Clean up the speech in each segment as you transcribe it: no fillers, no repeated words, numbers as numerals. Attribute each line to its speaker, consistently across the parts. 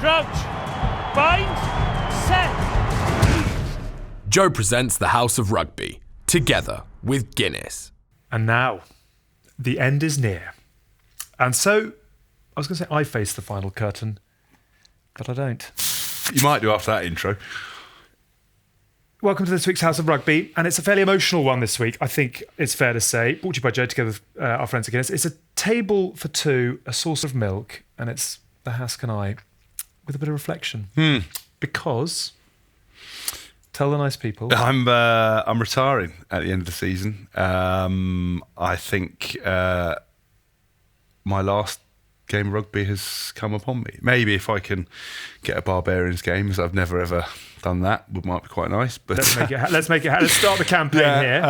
Speaker 1: Crouch. Bind. Set.
Speaker 2: Joe presents the House of Rugby, together with Guinness.
Speaker 3: And now, the end is near. And so, I was going to say I face the final curtain, but I don't.
Speaker 4: You might do after that intro.
Speaker 3: Welcome to this week's House of Rugby, and it's a fairly emotional one this week, I think it's fair to say. Brought to you by Joe, together with our friends at Guinness. It's a table for two, a saucer of milk, and it's the Haskell and I with a bit of reflection. Because, tell the nice people.
Speaker 4: I'm retiring at the end of the season. I think my last game of rugby has come upon me. Maybe if I can get a Barbarians game, as I've never ever done that, might be quite nice. But
Speaker 3: let's make it. Let's start the campaign here.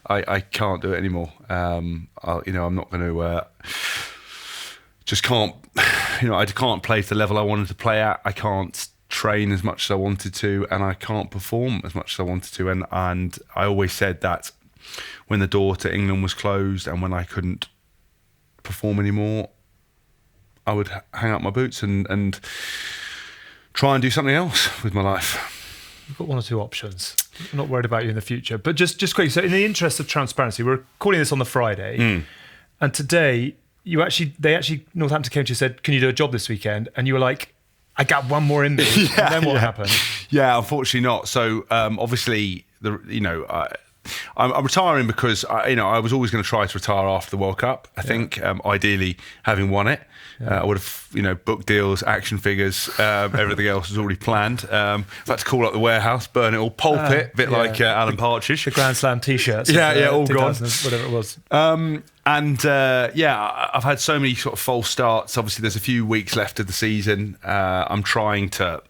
Speaker 4: I can't do it anymore. I'm not going to. Just can't. I can't play to the level I wanted to play at. I can't train as much as I wanted to, and I can't perform as much as I wanted to. And I always said that when the door to England was closed and when I couldn't perform anymore, I would hang up my boots and try and do something else with my life.
Speaker 3: You've got one or two options. I'm not worried about you in the future. But just quickly, so in the interest of transparency, we're recording this on the Friday, and today Northampton came to you and said, "Can you do a job this weekend?" And you were like, "I got one more in me." And then what happened? Yeah,
Speaker 4: unfortunately not. So obviously, I'm retiring because I was always going to try to retire after the World Cup. I think ideally having won it, I would have booked deals, action figures, everything else was already planned. I've had to call up the warehouse, burn it all, pulp it, a bit like Alan Partridge.
Speaker 3: The Grand Slam T-shirts.
Speaker 4: All gone.
Speaker 3: Whatever it was.
Speaker 4: I've had so many sort of false starts. Obviously, there's a few weeks left of the season. I'm trying to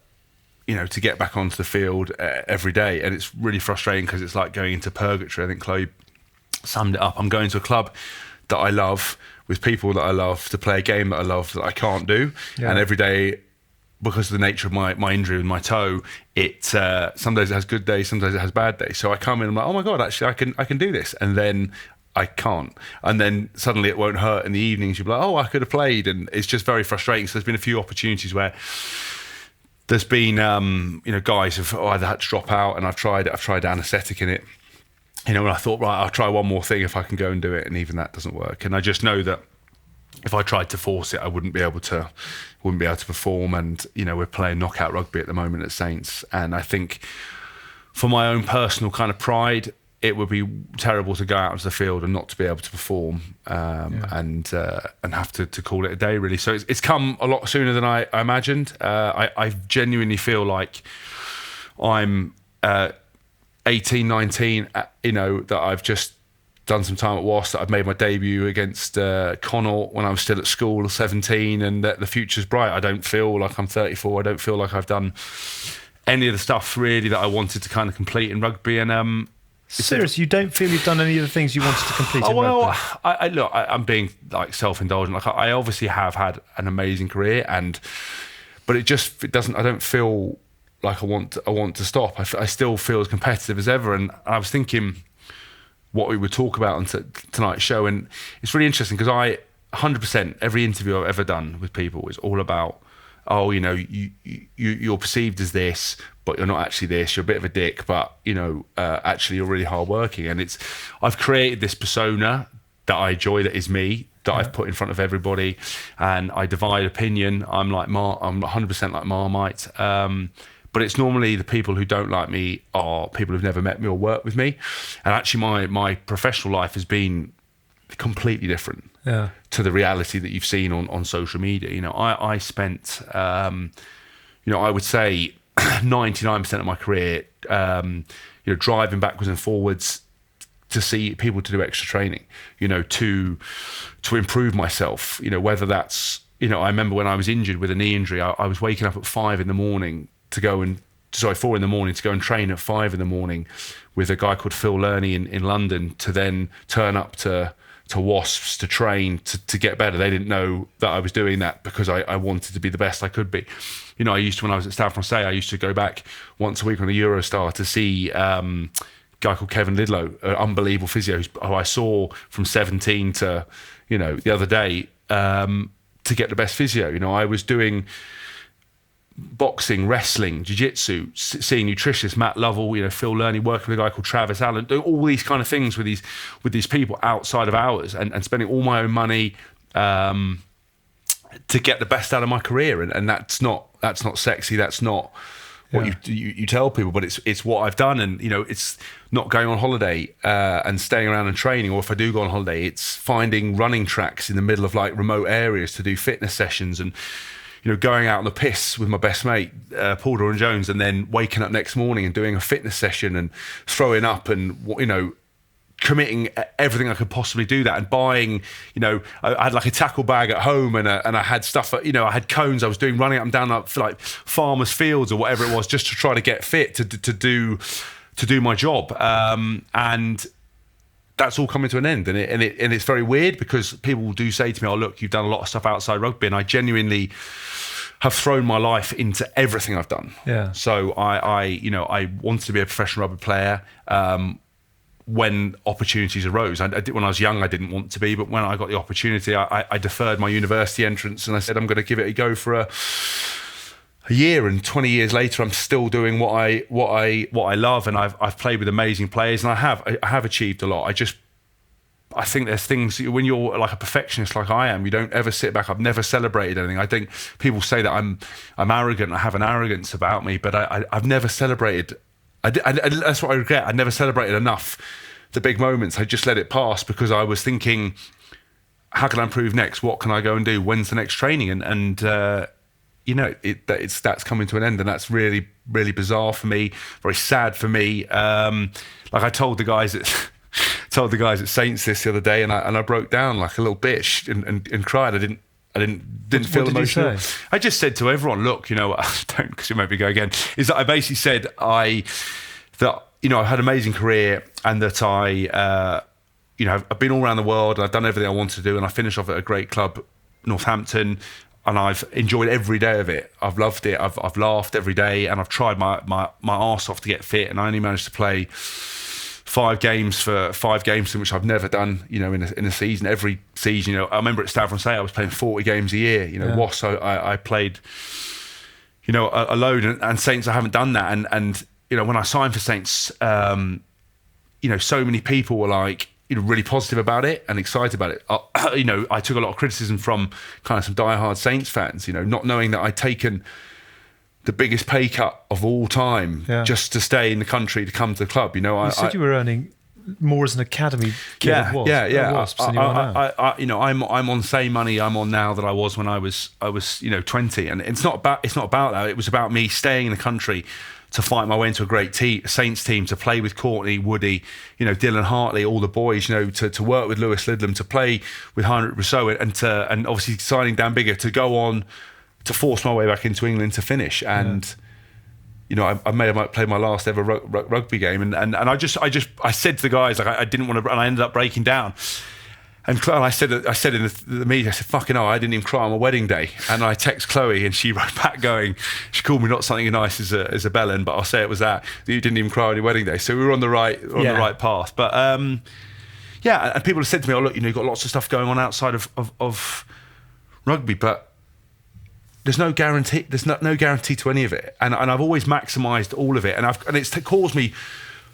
Speaker 4: get back onto the field every day. And it's really frustrating because it's like going into purgatory. I think Chloe summed it up. I'm going to a club that I love, with people that I love, to play a game that I love that I can't do. Yeah. And every day, because of the nature of my injury with my toe, some days it has good days, some days it has bad days. So I come in and I'm like, oh my God, actually I can do this. And then I can't. And then suddenly it won't hurt in the evenings. You'll be like, oh, I could have played. And it's just very frustrating. So there's been a few opportunities where there's been, guys who've either had to drop out, and I've tried anaesthetic in it. And I thought, right, I'll try one more thing if I can go and do it, and even that doesn't work. And I just know that if I tried to force it, I wouldn't be able to perform. And we're playing knockout rugby at the moment at Saints, and I think for my own personal kind of pride, it would be terrible to go out into the field and not to be able to perform, and have to call it a day, really. So it's come a lot sooner than I imagined. I genuinely feel like I'm 18, 19, that I've just done some time at Wasps, that I've made my debut against Connaught when I was still at school, 17, and that the future's bright. I don't feel like I'm 34. I don't feel like I've done any of the stuff really that I wanted to kind of complete in rugby. And
Speaker 3: serious, you don't feel you've done any of the things you wanted to complete in rugby?
Speaker 4: I'm being like self-indulgent. Like I obviously have had an amazing career, but it doesn't. I don't feel like I want to stop. I still feel as competitive as ever. And I was thinking what we would talk about on tonight's show, and it's really interesting because 100% every interview I've ever done with people is all about, you're perceived as this, but you're not actually this. You're a bit of a dick, but actually you're really hardworking. And I've created this persona that I enjoy, that is me, that I've put in front of everybody, and I divide opinion. I'm 100% like Marmite. But it's normally the people who don't like me are people who've never met me or worked with me. And actually my professional life has been completely different to the reality that you've seen on social media. I spent, I would say 99% of my career, driving backwards and forwards to see people to do extra training, to improve myself, whether that's, I remember when I was injured with a knee injury, I was waking up at 4 in the morning to go and train at 5 in the morning with a guy called Phil Lerney in London, to then turn up to Wasps to train to get better. They didn't know that I was doing that because I wanted to be the best I could be. When I was at Stade Francais, I used to go back once a week on the Eurostar to see a guy called Kevin Lidlow, an unbelievable physio who I saw from 17 to, the other day, to get the best physio. You know, I was doing boxing, wrestling, jiu-jitsu, seeing nutritionists, Matt Lovell, you know, Phil Lerney, working with a guy called Travis Allen, doing all these kind of things with these people outside of hours, and spending all my own money to get the best out of my career. And that's not sexy. That's not what you tell people, but it's what I've done. And, you know, it's not going on holiday and staying around and training, or if I do go on holiday, it's finding running tracks in the middle of like remote areas to do fitness sessions, and, you know, going out on the piss with my best mate, Paul Doran Jones, and then waking up next morning and doing a fitness session and throwing up and, you know, committing everything I could possibly do that, and buying, you know, I had like a tackle bag at home, and I had stuff, you know, I had cones I was doing, running up and down like farmers' fields or whatever it was, just to try to get fit to do my job, and that's all coming to an end, and it's very weird, because people do say to me, "Oh, look, you've done a lot of stuff outside rugby," and I genuinely have thrown my life into everything I've done.
Speaker 3: Yeah.
Speaker 4: So I wanted to be a professional rugby player. When opportunities arose, when I was young, I didn't want to be, but when I got the opportunity, I deferred my university entrance, and I said, I'm going to give it a go for a year. And 20 years later, I'm still doing what I love, and I've played with amazing players, and I have achieved a lot. I think there's things, when you're like a perfectionist like I am, you don't ever sit back. I've never celebrated anything. I think people say that I'm arrogant. I have an arrogance about me, but I've never celebrated. That's what I regret. I never celebrated enough the big moments. I just let it pass, because I was thinking, how can I improve next? What can I go and do? When's the next training? And you know, that's coming to an end, and that's really, really bizarre for me. Very sad for me. Like I told the guys at Saints this the other day, and I broke down like a little bitch and cried. I didn't feel emotional. I just said to everyone, look, you know, don't, because you made me go again, is that I basically said that, you know, I've had an amazing career, and that you know, I've been all around the world, and I've done everything I wanted to do, and I finished off at a great club, Northampton, and I've enjoyed every day of it. I've loved it. I've laughed every day, and I've tried my arse off to get fit, and I only managed to play 5 games in which I've never done, you know, in a season. Every season, you know, I remember at Stavron-Say I was playing 40 games a year. You know, Wass, I played, you know, a load, and Saints I haven't done that. And you know, when I signed for Saints, you know, so many people were like, you know, really positive about it and excited about it. You know, I took a lot of criticism from kind of some diehard Saints fans, you know, not knowing that I'd taken the biggest pay cut of all time just to stay in the country, to come to the club. You know,
Speaker 3: you said you were earning more as an academy kid at Wasps than you are now.
Speaker 4: You know, I'm on the same money I'm on now that I was when I was you know, 20, and it's not about that. It was about me staying in the country to fight my way into a great Saints team, to play with Courtney, Woody, you know, Dylan Hartley, all the boys, you know, to work with Lewis Lidlam, to play with Heinrich Rousseau, and obviously signing Dan Biggar, to go on to force my way back into England to finish. And you know, I may have played my last ever rugby game, and I said to the guys, like, I didn't want to, and I ended up breaking down. And I said in the media, I said, fucking hell, I didn't even cry on my wedding day. And I text Chloe, and she wrote back going, she called me not something as nice as a bellend, but I'll say it was that you didn't even cry on your wedding day. So we were on the right path. But yeah, and people have said to me, oh, look, you know, you've got lots of stuff going on outside of rugby, but there's no guarantee. There's no guarantee to any of it, and I've always maximised all of it, and it's caused me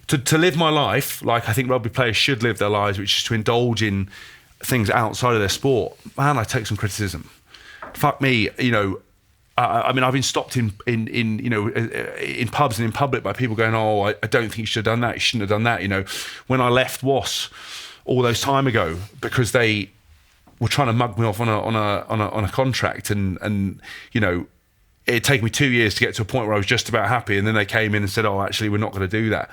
Speaker 4: to live my life like I think rugby players should live their lives, which is to indulge in things outside of their sport. Man, I take some criticism. Fuck me, you know. I mean, I've been stopped in you know, in pubs and in public by people going, "Oh, I don't think you should have done that. You shouldn't have done that." You know, when I left Wass all those time ago, because they were trying to mug me off on a contract, and you know, it taken me 2 years to get to a point where I was just about happy, and then they came in and said, "Oh, actually, we're not going to do that."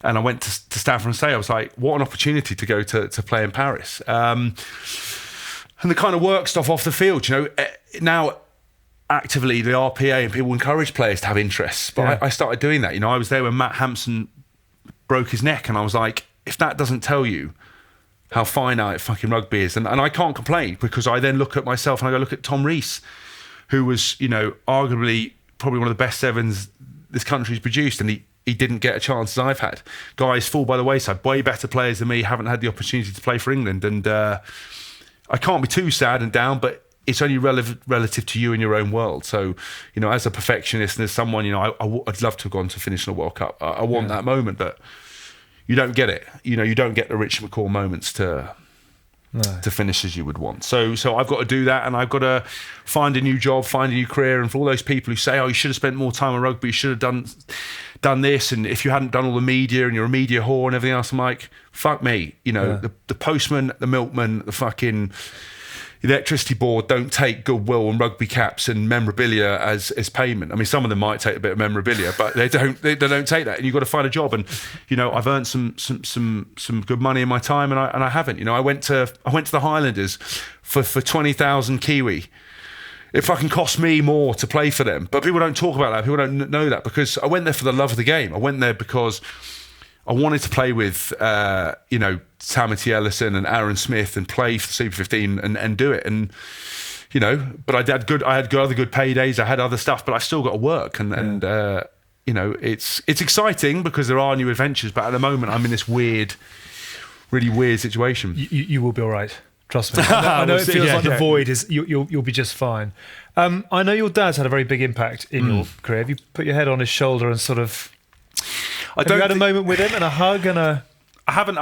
Speaker 4: And I went to Stavron-Say. I was like, "What an opportunity to go to play in Paris." And the kind of work stuff off the field, you know, now actively the RPA and people encourage players to have interests, but I started doing that. You know, I was there when Matt Hampson broke his neck, and I was like, if that doesn't tell you how finite fucking rugby is, and I can't complain, because I then look at myself and I go look at Tom Rees, who was, you know, arguably probably one of the best sevens this country's produced, and he didn't get a chance as I've had. Guys fall by the wayside, way better players than me, haven't had the opportunity to play for England, and I can't be too sad and down, but it's only relative to you in your own world. So, you know, as a perfectionist and as someone, you know, I'd love to have gone to finish in a World Cup. I want that moment, but you don't get it. You know, you don't get the Richard McCaw moments to finish as you would want. So I've got to do that, and I've got to find a new job, find a new career. And for all those people who say, oh, you should have spent more time on rugby, you should have done this, and if you hadn't done all the media and you're a media whore and everything else, I'm like, fuck me. You know, the postman, the milkman, the fucking electricity board don't take goodwill and rugby caps and memorabilia as payment. I mean, some of them might take a bit of memorabilia, but they don't take that. And you've got to find a job. And you know, I've earned some good money in my time, and I haven't. You know, I went to the Highlanders for 20,000 Kiwi. It fucking cost me more to play for them, but people don't talk about that. People don't know that, because I went there for the love of the game. I went there because I wanted to play with, you know, Tamati Ellison and Aaron Smith and play for the Super 15 and do it. And, you know, but I had other good paydays. I had other stuff, but I still got to work. And you know, it's exciting because there are new adventures. But at the moment, I'm in this really weird situation.
Speaker 3: You will be all right. Trust me. I know it feels like the void is. You'll be just fine. I know your dad's had a very big impact in your career. Have you put your head on his shoulder and sort of? Have you had a moment with him and a hug and a?
Speaker 4: I haven't,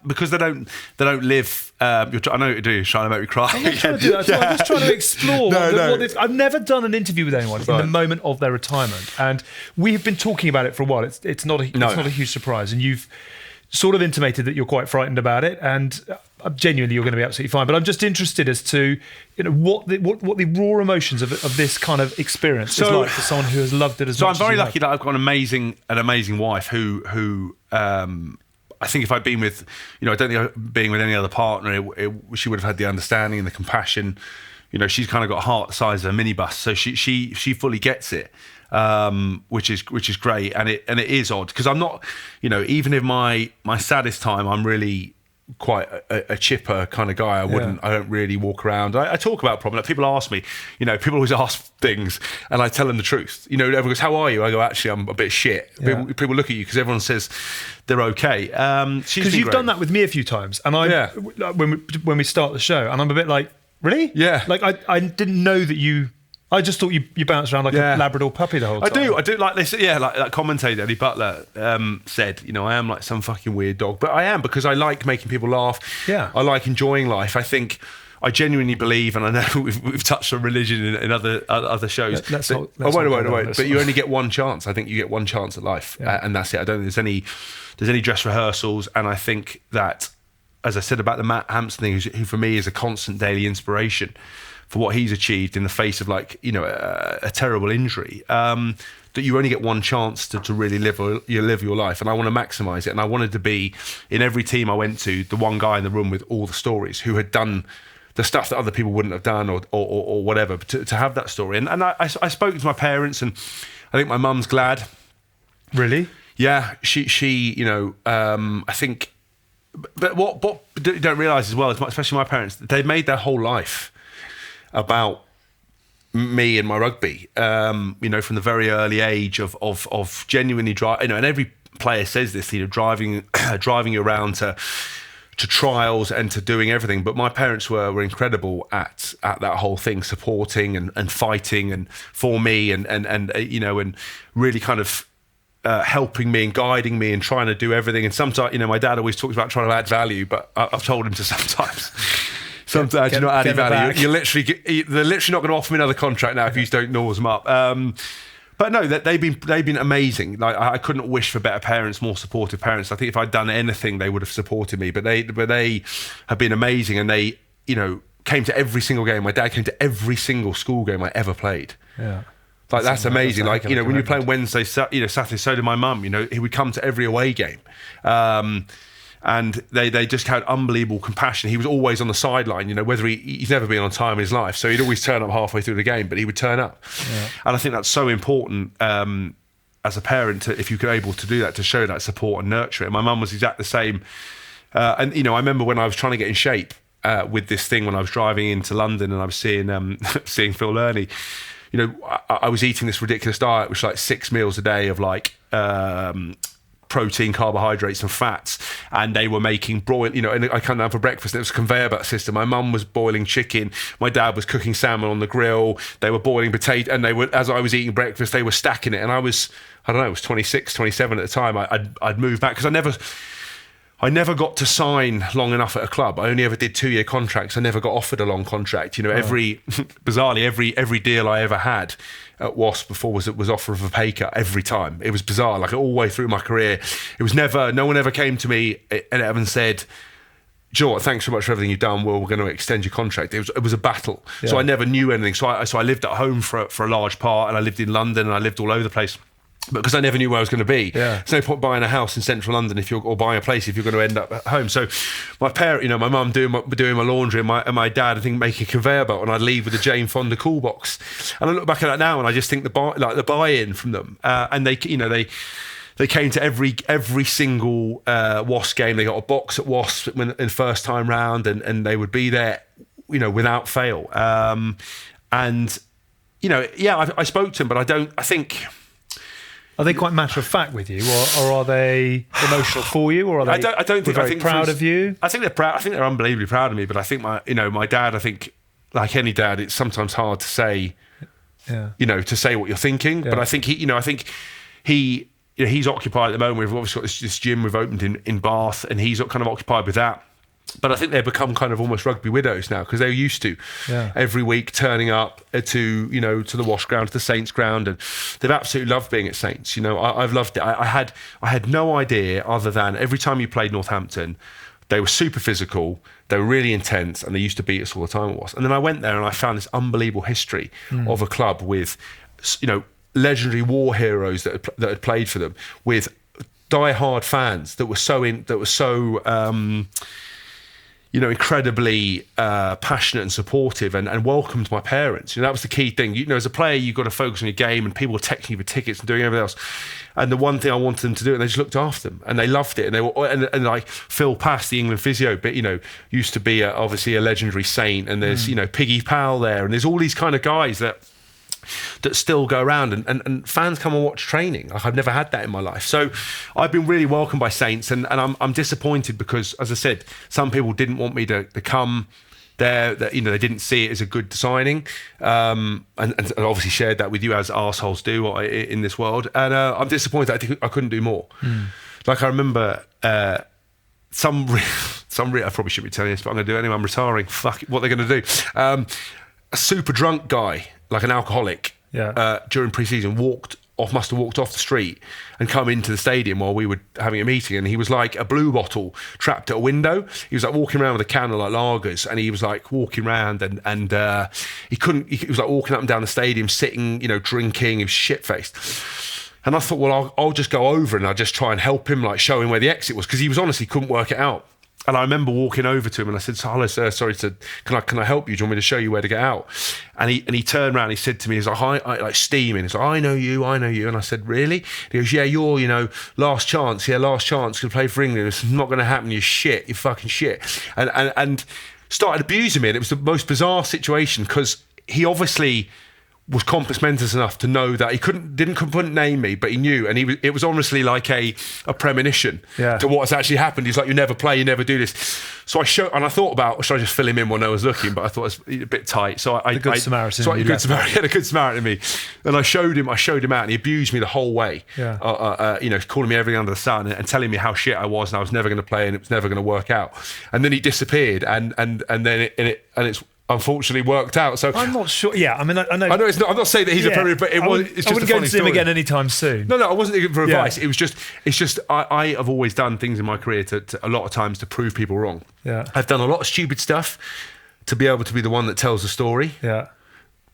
Speaker 4: because they don't live. I know what you do. You're trying to make me cry.
Speaker 3: I'm not trying to do that. I'm just trying to explore. I've never done an interview with anyone in the moment of their retirement, and we've been talking about it for a while. It's not a huge surprise, and you've sort of intimated that you're quite frightened about it, and genuinely you're going to be absolutely fine. But I'm just interested as to, you know, what the raw emotions of this kind of experience is like for someone who has loved it as much.
Speaker 4: So I'm very lucky that I've got an amazing wife who I think if I'd been with, you know, I don't think being with any other partner, she would have had the understanding and the compassion. You know, she's kind of got a heart the size of a minibus, so she fully gets it, which is great. And it is odd because I'm not, you know, even in my saddest time, I'm really quite a chipper kind of guy. I don't really walk around. I talk about problems. Like people ask me, you know, people always ask things and I tell them the truth. You know, everyone goes, how are you? I go, actually, I'm a bit shit.
Speaker 3: Yeah.
Speaker 4: People look at you because everyone says they're okay.
Speaker 3: Because you've done that with me a few times. And when we start the show, and I'm a bit like, really?
Speaker 4: Yeah.
Speaker 3: Like I didn't know that you... I just thought you bounced around like a Labrador puppy the whole time.
Speaker 4: I do like this. Yeah, like that commentator, Eddie Butler, said, you know, I am like some fucking weird dog. But I am, because I like making people laugh.
Speaker 3: Yeah.
Speaker 4: I like enjoying life. I think I genuinely believe, and I know we've touched on religion in other shows.
Speaker 3: I won't.
Speaker 4: But you only get one chance. I think you get one chance at life. And that's it. I don't think there's any dress rehearsals. And I think that, as I said about the Matt Hampson thing, who for me is a constant daily inspiration for what he's achieved in the face of, like, you know, a terrible injury, that you only get one chance to really live your life. And I want to maximise it. And I wanted to be, in every team I went to, the one guy in the room with all the stories, who had done the stuff that other people wouldn't have done or whatever, but to have that story. And I spoke to my parents, and I think my mum's glad.
Speaker 3: Really?
Speaker 4: Yeah, she you know, I think, but what you don't realise as well, especially my parents, they made their whole life about me and my rugby, you know, from the very early age of genuinely drive, you know, and every player says this, you know, driving you around to trials and to doing everything. But my parents were incredible at that whole thing, supporting and fighting and for me and you know, and really kind of helping me and guiding me and trying to do everything. And sometimes, you know, my dad always talks about trying to add value, but I've told him to sometimes you're not adding value. They're literally not going to offer me another contract now if you don't nose them up. But no, they've been amazing. Like, I couldn't wish for better parents, more supportive parents. I think if I'd done anything, they would have supported me. But they have been amazing, and they, you know, came to every single game. My dad came to every single school game I ever played.
Speaker 3: Yeah.
Speaker 4: Like, that's amazing. Like, you know, when you're playing Wednesday, you know, Saturday, so did my mum. You know, he would come to every away game. And they just had unbelievable compassion. He was always on the sideline, you know, whether he's never been on time in his life. So he'd always turn up halfway through the game, but he would turn up. Yeah. And I think that's so important as a parent, if you're able to do that, to show that support and nurture it. And my mum was exactly the same. And, you know, I remember when I was trying to get in shape with this thing, when I was driving into London and I was seeing Phil Lerney, you know, I was eating this ridiculous diet, which was like 6 meals a day of like protein, carbohydrates and fats, and they were making and I come down for breakfast and it was a conveyor belt system. My mum was boiling chicken, my dad was cooking salmon on the grill, they were boiling potato, and as I was eating breakfast they were stacking it, and I was 26, 27 at the time. I'd moved back because I never got to sign long enough at a club. I only ever did 2-year contracts. I never got offered a long contract. Bizarrely, every deal I ever had at Wasp before was offer of a pay cut every time. It was bizarre. Like all the way through my career, it was never. No one ever came to me and said, "Do you know what? Thanks so much for everything you've done. We're going to extend your contract." It was a battle. Yeah. So I never knew anything. So I lived at home for a large part, and I lived in London, and I lived all over the place. But because I never knew where I was going to be, there's no point buying a house in central London or buying a place if you're going to end up at home. So my parent, my mum doing my laundry, and my dad, I think, making a conveyor belt, and I'd leave with a Jane Fonda cool box. And I look back at that now, and I just think the buy-in from them, and they came to every single Wasp game. They got a box at Wasp in the first time round, and they would be there, without fail. I spoke to them, but I think.
Speaker 3: Are they quite matter of fact with you, or are they emotional for you, or are they?
Speaker 4: I don't think.
Speaker 3: Very proud of you.
Speaker 4: I think they're proud. I think they're unbelievably proud of me. But I think my dad. I think, like any dad, it's sometimes hard to say. Yeah. To say what you're thinking. Yeah. But I think he's occupied at the moment. We've obviously got this gym we've opened in Bath, and he's kind of occupied with that. But I think they've become kind of almost rugby widows now, because they're used to every week turning up to the Wasp ground, to the Saints ground, and they've absolutely loved being at Saints. I've loved it. I had no idea, other than every time you played Northampton, they were super physical, they were really intense, and they used to beat us all the time. And then I went there and I found this unbelievable history of a club with legendary war heroes that had played for them, with die-hard fans that were so incredibly passionate and supportive, and welcomed my parents. That was the key thing. As a player, you've got to focus on your game, and people were texting you for tickets and doing everything else. And the one thing I wanted them to do, and they just looked after them, and they loved it. And they were, and like Phil Pass, the England physio, but used to be obviously a legendary Saint. And there's Piggy Powell there, and there's all these kind of guys that still go around, and fans come and watch training. Like, I've never had that in my life. So I've been really welcomed by Saints, and I'm disappointed because, as I said, some people didn't want me to come there, that they didn't see it as a good signing, and obviously shared that with you, as arseholes do in this world. And I'm disappointed I couldn't do more. Like, I remember I probably shouldn't be telling this, but I'm going to do it anyway. I'm retiring. Fuck it, what they're going to do. A super drunk guy, like an alcoholic, during pre-season, must have walked off the street and come into the stadium while we were having a meeting, and he was like a blue bottle trapped at a window. He was like walking around with a can of like lagers, and he was like walking around, and he was like walking up and down the stadium, sitting, drinking. He was shit-faced. And I thought, well, I'll just go over and I'll just try and help him, like show him where the exit was, because he was honestly couldn't work it out. And I remember walking over to him and I said, "Hello, sir. Sorry, can I help you? Do you want me to show you where to get out?" And he turned around and he said to me, he's like, "Hi," like steaming. He's like, I know you. And I said, "Really?" He goes, "Yeah, you're, last chance. Yeah, last chance to play for England. It's not going to happen. You're shit. You're fucking shit." And started abusing me. And it was the most bizarre situation, because he obviously was compass mentis enough to know that he couldn't name me, but he knew, and it was honestly like a premonition to what's actually happened. He's like, "You never play, you never do this." So I thought about, should I just fill him in when no one's looking? But I thought it was a bit tight. So
Speaker 3: the Good Samaritan.
Speaker 4: So the Good Samaritan in me, and I showed him out, and he abused me the whole way. Calling me everything under the sun and telling me how shit I was, and I was never going to play, and it was never going to work out. And then he disappeared, and then it's unfortunately worked out. So
Speaker 3: I'm not sure. Yeah, I mean, I know.
Speaker 4: I know it's not. I'm not saying that he's a Premier, but it's just
Speaker 3: I wouldn't go to see him again anytime soon.
Speaker 4: No, I wasn't looking for advice. It's just I have always done things in my career to a lot of times to prove people wrong. Yeah, I've done a lot of stupid stuff to be able to be the one that tells the story. Yeah,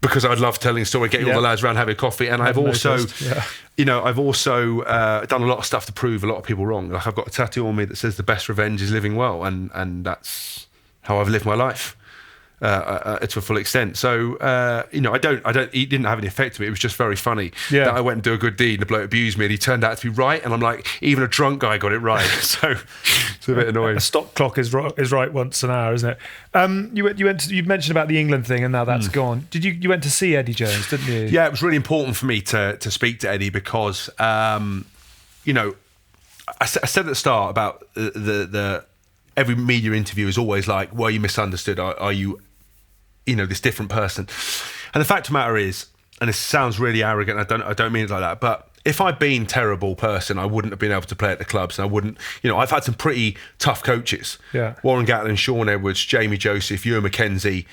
Speaker 4: because I'd love telling a story, getting all the lads around having coffee, and I've also done a lot of stuff to prove a lot of people wrong. Like, I've got a tattoo on me that says "The best revenge is living well," and that's how I've lived my life. To a full extent. So, he didn't have any effect on me. It was just very funny that I went and do a good deed and the bloke abused me, and he turned out to be right. And I'm like, even a drunk guy got it right. So it's a bit annoying.
Speaker 3: A stop clock is right once an hour, isn't it? You mentioned about the England thing, and now that's gone. You went to see Eddie Jones, didn't you?
Speaker 4: Yeah, it was really important for me to speak to Eddie, because, I said at the start about the every media interview is always like, well, you misunderstood. Are you, this different person? And the fact of the matter is, and it sounds really arrogant, I don't mean it like that, but if I'd been a terrible person, I wouldn't have been able to play at the clubs, and I wouldn't, I've had some pretty tough coaches.
Speaker 3: Yeah.
Speaker 4: Warren Gatlin, Sean Edwards, Jamie Joseph, Ewan McKenzie,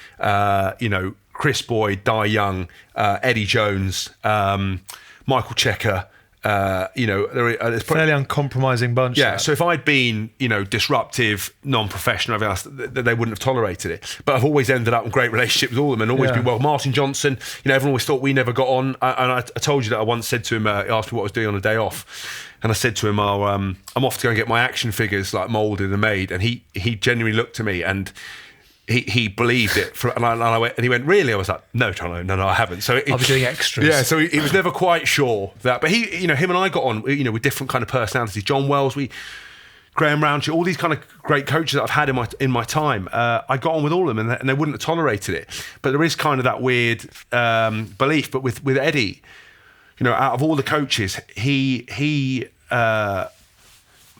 Speaker 4: Chris Boyd, Di Young, Eddie Jones, Michael Checker. There's
Speaker 3: fairly uncompromising bunch.
Speaker 4: Yeah,
Speaker 3: that.
Speaker 4: so if I'd been, disruptive, non-professional, everything else, they wouldn't have tolerated it. But I've always ended up in great relationships with all of them, and always been well. Martin Johnson, everyone always thought we never got on. And I told you that I once said to him, he asked me what I was doing on a day off, and I said to him, I'm off to go and get my action figures like moulded and made. And he genuinely looked at me and he believed it. And he went, really? I was like, no, I haven't. So
Speaker 3: I'll be doing extras.
Speaker 4: Yeah, so he was never quite sure that. But him and I got on, with different kind of personalities. John Wells, Graham Roundtree, all these kind of great coaches that I've had in my time. I got on with all of them, and they wouldn't have tolerated it. But there is kind of that weird belief. But with Eddie, out of all the coaches, he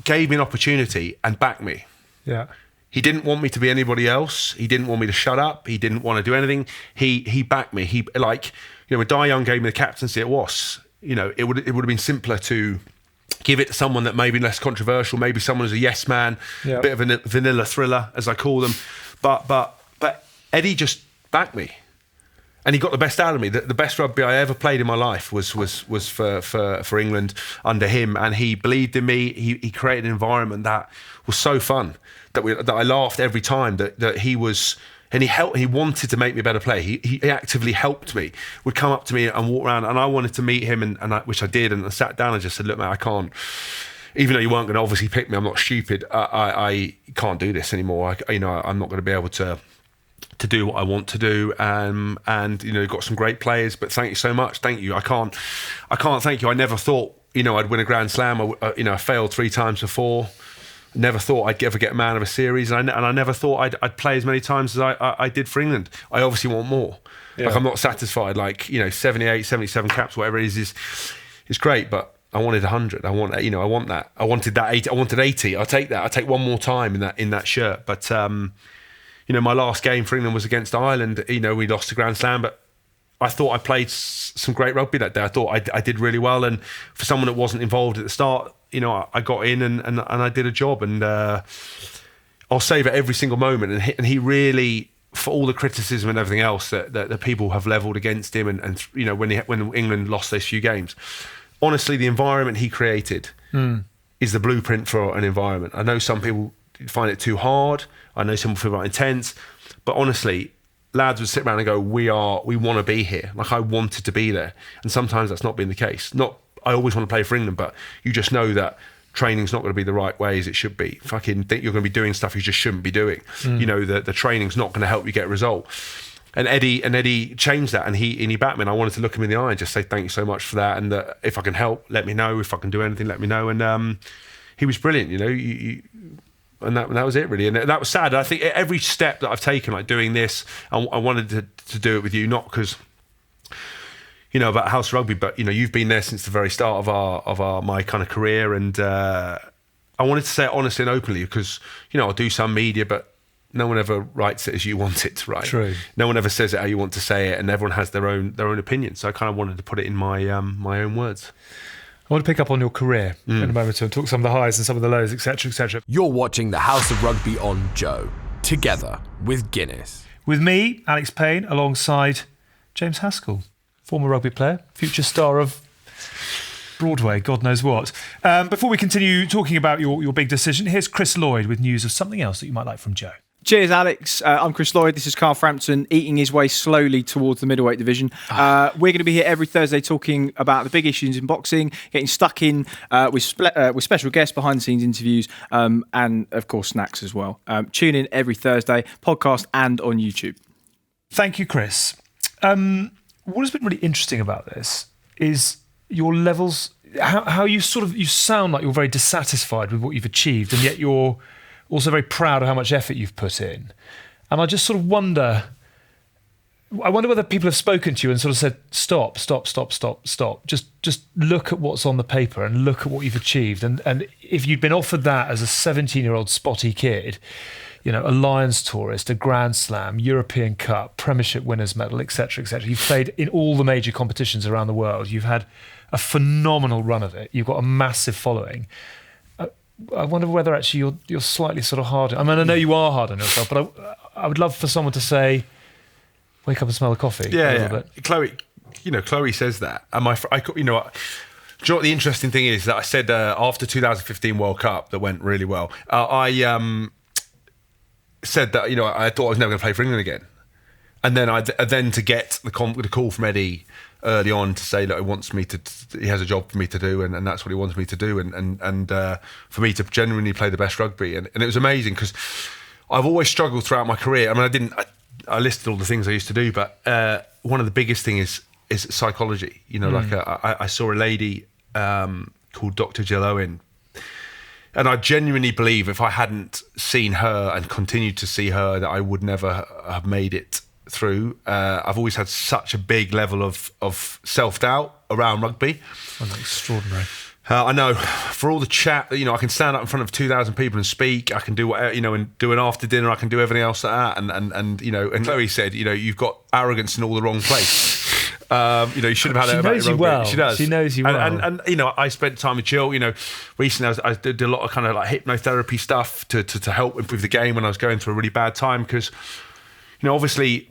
Speaker 4: gave me an opportunity and backed me.
Speaker 3: Yeah.
Speaker 4: He didn't want me to be anybody else. He didn't want me to shut up. He didn't want to do anything. He backed me. When Di Young gave me the captaincy at Wasps, it would have been simpler to give it to someone that may be less controversial, maybe someone who's a yes man, a bit of a vanilla thriller, as I call them. But Eddie just backed me. And he got the best out of me. The best rugby I ever played in my life was for England under him, and he believed in me. He created an environment that was so fun that I laughed every time that he was, and he helped. He wanted to make me a better player. He actively helped me. Would come up to me and walk around, and I wanted to meet him, which I did. And I sat down and just said, "Look, mate, I can't. Even though you weren't going to obviously pick me, I'm not stupid. I can't do this anymore. I'm not going to be able to do what I want to do, and got some great players, but thank you so much. Thank you. I can't thank you. I never thought I'd win a Grand Slam. I failed 3 times before. Never thought I'd ever get man of a series, and I never thought I'd play as many times as I did for England. I obviously want more. Yeah. I'm not satisfied. 78, 77 caps, whatever it is great, but I wanted 100. I want that. I wanted that 80. I wanted 80. I'll take that. I'll take one more time in that shirt. But my last game for England was against Ireland. We lost the Grand Slam, but I thought I played some great rugby that day. I thought I did really well, and for someone that wasn't involved at the start, I got in and I did a job, and I'll savour every single moment. And he really, for all the criticism and everything else that people have levelled against him, and when England lost those few games, honestly, the environment he created is the blueprint for an environment. I know some people find it too hard. I know some people feel intense, but honestly, lads would sit around and go, we want to be here. I wanted to be there. And sometimes that's not been the case. I always want to play for England, but you just know that training's not going to be the right way as it should be. Fucking think you're going to be doing stuff you just shouldn't be doing. The training's not going to help you get a result. And Eddie changed that, and he backed me, and I wanted to look him in the eye and just say thank you so much for that, and that if I can help, let me know. If I can do anything, let me know. And he was brilliant, and that was it really. And that was sad. I think every step that I've taken, like doing this, I wanted to do it with you, not because about House Rugby, but you've been there since the very start of my kind of career, and I wanted to say it honestly and openly because I'll do some media, but no one ever writes it as you want it, right?
Speaker 3: True. No
Speaker 4: one ever says it how you want to say it, and everyone has their own opinion. So I kind of wanted to put it in my own words.
Speaker 3: I want to pick up on your career in a moment and talk some of the highs and some of the lows, etc., etc.
Speaker 2: You're watching the House of Rugby on Joe, together with Guinness.
Speaker 3: With me, Alex Payne, alongside James Haskell, former rugby player, future star of Broadway, God knows what. Before we continue talking about your big decision, here's Chris Lloyd with news of something else that you might like from Joe.
Speaker 5: Cheers, Alex. I'm Chris Lloyd. This is Carl Frampton eating his way slowly towards the middleweight division. We're going to be here every Thursday talking about the big issues in boxing, getting stuck in with special guests, behind-the-scenes interviews, and, of course, snacks as well. Tune in every Thursday, podcast and on YouTube.
Speaker 3: Thank you, Chris. What has been really interesting about this is your levels, how you sound like you're very dissatisfied with what you've achieved, and yet you're also very proud of how much effort you've put in. And I just sort of wonder, I wonder whether people have spoken to you and sort of said, stop. Just look at what's on the paper and look at what you've achieved. And if you'd been offered that as a 17-year-old spotty kid, you know, a Lions tourist, a Grand Slam, European Cup, Premiership winners medal, etc., etc. You've played in all the major competitions around the world. You've had a phenomenal run of it. You've got a massive following. I wonder whether actually you're slightly sort of hard. I mean, I know you are hard on yourself, but I would love for someone to say, wake up and smell the coffee.
Speaker 4: Yeah,
Speaker 3: a little bit.
Speaker 4: Chloe says that, and do you know what the interesting thing is that I said after 2015 World Cup that went really well. I said that I thought I was never going to play for England again, and then to get the call from Eddie early on to say that he has a job for me to do, and that's what he wants me to do, and for me to genuinely play the best rugby, and it was amazing because I've always struggled throughout my career. I mean, I listed all the things I used to do, but one of the biggest things is psychology. I saw a lady called Dr. Jill Owen, and I genuinely believe if I hadn't seen her and continued to see her, that I would never have made it through. I've always had such a big level of self-doubt around rugby.
Speaker 3: Oh, that's extraordinary.
Speaker 4: I know, for all the chat, I can stand up in front of 2,000 people and speak. I can do whatever, and do an after dinner. I can do everything else like that. And Chloe said, you've got arrogance in all the wrong place. You should have had it about your rugby.
Speaker 3: Well.
Speaker 4: She does.
Speaker 3: She knows you well.
Speaker 4: And I spent time with Jill. Recently I did a lot of kind of like hypnotherapy stuff to help improve the game when I was going through a really bad time because, obviously.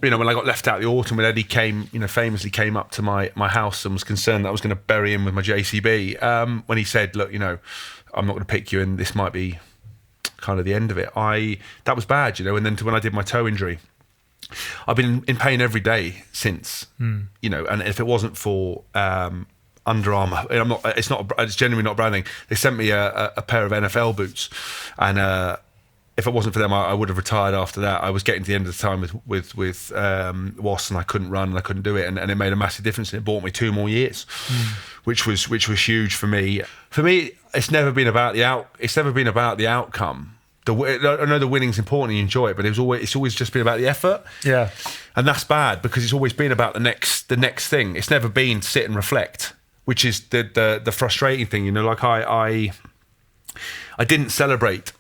Speaker 4: When I got left out the autumn, when Eddie famously came up to my house and was concerned that I was going to bury him with my JCB, when he said, look, I'm not going to pick you and this might be kind of the end of it. That was bad, and then when I did my toe injury, I've been in pain every day since, and if it wasn't for Under Armour, it's genuinely not a brand thing. They sent me a pair of NFL boots and, if it wasn't for them, I would have retired after that. I was getting to the end of the time with WAS and I couldn't run and I couldn't do it, and it made a massive difference. And it bought me 2 more years, which was huge for me. For me, it's never been about the outcome. I know the winning's important and you enjoy it, but it's always just been about the effort.
Speaker 3: Yeah,
Speaker 4: and that's bad because it's always been about the next thing. It's never been sit and reflect, which is the frustrating thing. I didn't celebrate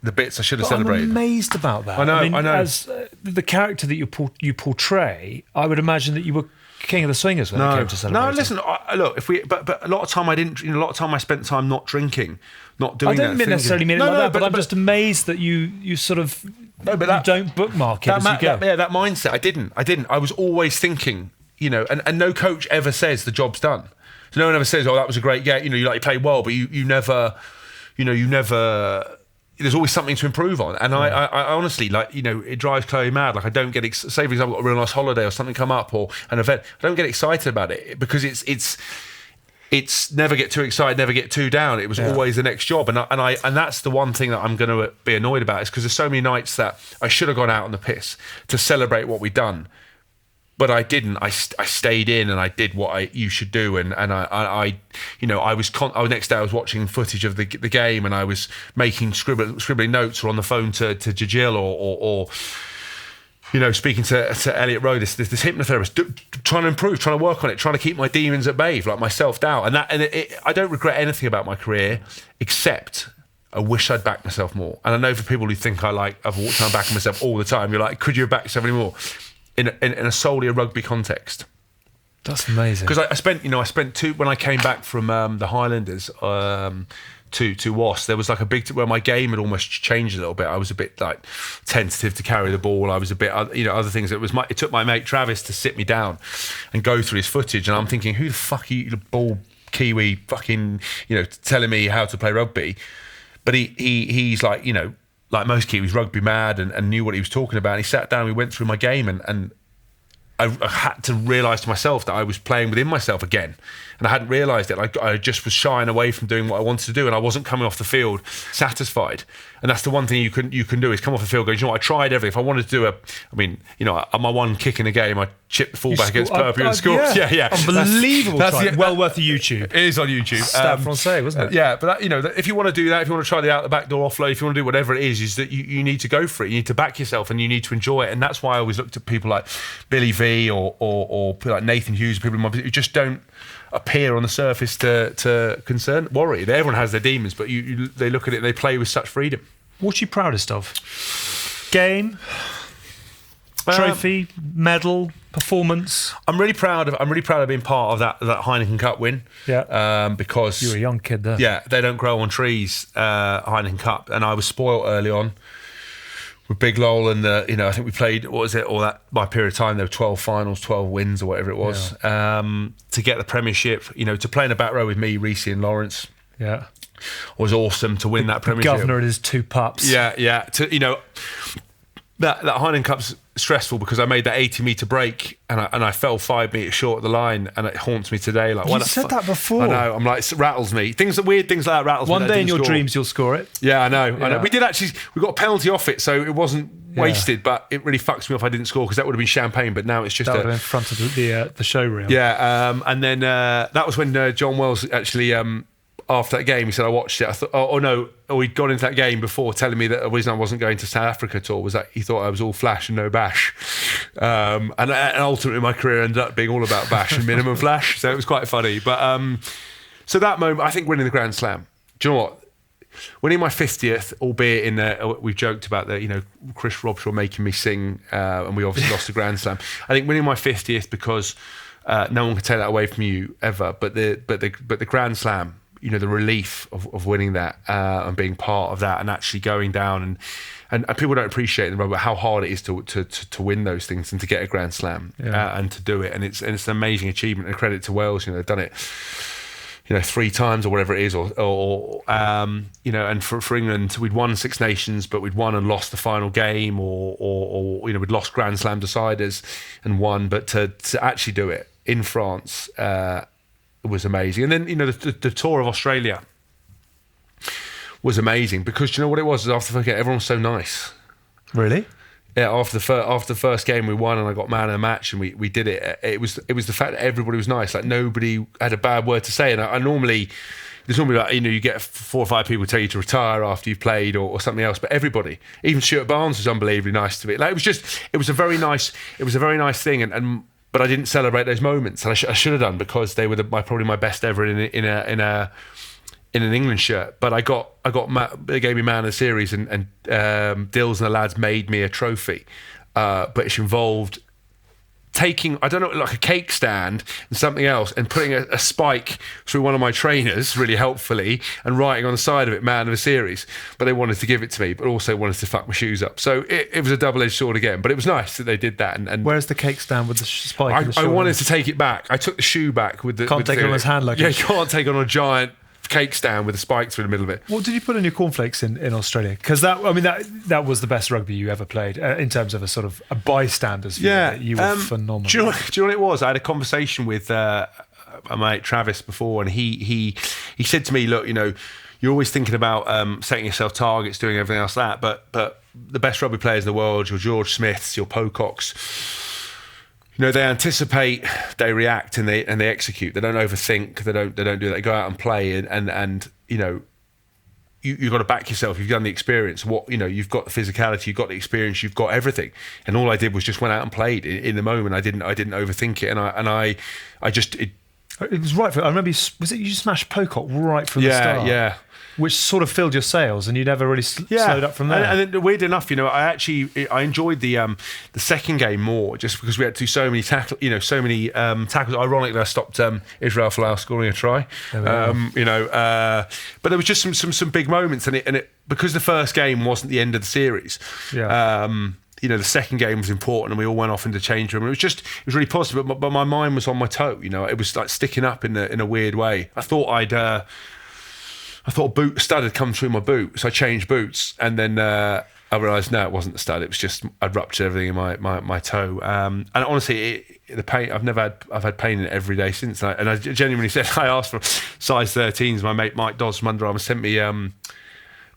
Speaker 4: the bits I should have celebrated.
Speaker 3: I'm amazed about that.
Speaker 4: I know.
Speaker 3: As the character that you portray, I would imagine that you were king of the swingers when it came to celebrating.
Speaker 4: No, listen. Look, but a lot of time I didn't. A lot of time I spent time not drinking, not doing.
Speaker 3: I don't necessarily mean it like that, but I'm just amazed that you sort of you don't bookmark it as you go.
Speaker 4: That mindset. I didn't. I was always thinking, and no coach ever says the job's done. So no one ever says, "Oh, that was a great game." You played well, but you never. There's always something to improve on, and I honestly, it drives Chloe mad. I don't get say for example, I've got a real nice holiday or something come up or an event. I don't get excited about it because it's never get too excited, never get too down. It was always the next job, and that's the one thing that I'm going to be annoyed about is because there's so many nights that I should have gone out on the piss to celebrate what we'd done. But I didn't. I stayed in and I did what you should do. And I next day I was watching footage of the game and I was making scribbling notes or on the phone to Jill or speaking to Elliot Rowe, this hypnotherapist, trying to improve, trying to work on it, trying to keep my demons at bay, like my self-doubt. I don't regret anything about my career except I wish I'd backed myself more. And I know for people who think I've walked around backing myself all the time, you're like, could you have backed yourself any more? In a solely a rugby context.
Speaker 3: That's amazing.
Speaker 4: Because I spent 2 when I came back from the Highlanders to WAS. There was like a big where my game had almost changed a little bit. I was a bit like tentative to carry the ball. I was a bit other things. It took my mate Travis to sit me down and go through his footage, and I'm thinking, who the fuck are you, the ball Kiwi, fucking telling me how to play rugby? But he's like like most Kiwis, rugby mad and knew what he was talking about. And he sat down, we went through my game and I had to realise to myself that I was playing within myself again, and I hadn't realised it. I just was shying away from doing what I wanted to do, and I wasn't coming off the field satisfied. And that's the one thing you can do is come off the field going, you know what, I tried everything. If I wanted to do my one kick in a game, I chipped the fullback against Purple and scored. Yeah.
Speaker 3: Unbelievable. That's well worth a YouTube.
Speaker 4: It is on YouTube.
Speaker 3: Stade Francais, wasn't it?
Speaker 4: Yeah, but if you want to do that, if you want to try the out the back door offload, if you want to do whatever it is that you need to go for it. You need to back yourself and you need to enjoy it. And that's why I always looked at people like Billy V or people like Nathan Hughes, people who just don't appear on the surface to worry. Everyone has their demons, but they look at it and they play with such freedom.
Speaker 3: What are you proudest of? Game, trophy, medal, performance.
Speaker 4: I'm really proud of being part of that Heineken Cup win.
Speaker 3: Yeah.
Speaker 4: Because
Speaker 3: you were a young kid there.
Speaker 4: Yeah, they don't grow on trees. Heineken Cup, and I was spoilt early on with Big Lowell and I think we played my period of time there were 12 finals, 12 wins or whatever it was. Yeah. To get the Premiership, to play in the back row with me, Reece and Lawrence.
Speaker 3: Yeah.
Speaker 4: Was awesome to win that Premiership.
Speaker 3: Governor and his 2 pups.
Speaker 4: Yeah. That Heineken Cup's stressful because I made that 80-metre break and I fell 5 metres short of the line, and it haunts me today. Like,
Speaker 3: you said that before.
Speaker 4: I know. I'm like, it rattles me. Weird things like that rattles me.
Speaker 3: One day in your dreams you'll score it.
Speaker 4: Yeah, I know. We got a penalty off it, so it wasn't wasted, but it really fucks me if I didn't score because that would have been champagne. But now it's just
Speaker 3: that would have been in front of the showroom.
Speaker 4: Yeah, and then that was when John Wells actually. After that game, he said, I watched it. I thought, we'd gone into that game before telling me that the reason I wasn't going to South Africa tour was that he thought I was all flash and no bash. And ultimately, my career ended up being all about bash and minimum flash. So it was quite funny. But so that moment, I think winning the Grand Slam. Do you know what? Winning my 50th, albeit we've joked about that, Chris Robshaw making me sing, and we obviously lost the Grand Slam. I think winning my 50th because no one can take that away from you ever. But the Grand Slam. The relief of winning that and being part of that and actually going down and people don't appreciate in rugby how hard it is to win those things and to get a Grand Slam and to do it, and it's an amazing achievement and credit to Wales. They've done it 3 times or whatever it is, or and for England we'd won 6 Nations but we'd won and lost the final game or we'd lost Grand Slam deciders and won, but to actually do it in France was amazing. And then the tour of Australia was amazing because do you know what it was? After the everyone was so nice.
Speaker 3: Really?
Speaker 4: Yeah. After the first game we won and I got man of the match and we did it. It was the fact that everybody was nice. Like nobody had a bad word to say. And I normally there's normally like you get 4 or 5 people tell you to retire after you've played or something else. But everybody, even Stuart Barnes, was unbelievably nice to me. Like it was a very nice thing and. But I didn't celebrate those moments, and I should have done because they were probably my best ever in an England shirt. But they gave me man of the series, and Dills and the lads made me a trophy, but it involved taking like a cake stand and something else and putting a spike through one of my trainers really helpfully and writing on the side of it man of the series. But they wanted to give it to me but also wanted to fuck my shoes up, so it was a double-edged sword again, but it was nice that they did that. And
Speaker 3: where's the cake stand with the spike?
Speaker 4: I wanted to take it back. I took the shoe back with the
Speaker 3: can't take it on his hand luggage.
Speaker 4: Yeah, you can't take it on a giant cake stand with a spike through the middle of it.
Speaker 3: What did you put in your cornflakes in Australia? Because that was the best rugby you ever played in terms of a sort of a bystander's view.
Speaker 4: Yeah,
Speaker 3: you were phenomenal.
Speaker 4: Do you know what it was? I had a conversation with my mate Travis before, and he said to me, look, you're always thinking about setting yourself targets, doing everything else like that, but the best rugby players in the world, your George Smiths, your Pococks, they anticipate, they react, and they execute. They don't overthink. They don't do that. They go out and play, and you've got to back yourself. You've done the experience. You've got the physicality. You've got the experience. You've got everything. And all I did was just went out and played in the moment. I didn't overthink it, and I just. It
Speaker 3: was right for. I remember. Was it you smashed Pocock right from the start?
Speaker 4: Yeah.
Speaker 3: Which sort of filled your sails, and you never really slowed up from there.
Speaker 4: And weird enough, I enjoyed the second game more, just because we had to do so many tackles. Ironically, I stopped Israel Folau scoring a try. But there was just some big moments, and it because the first game wasn't the end of the series. Yeah. The second game was important, and we all went off into the change room. It was really positive, but my mind was on my toe. It was like sticking up in a weird way. I thought a stud had come through my boot, so I changed boots, and then I realised no, it wasn't the stud. It was just I'd ruptured everything in my toe. And honestly, the pain I've had pain in it every day since. And I genuinely said I asked for size 13s. My mate Mike Dodds from Under Armour sent me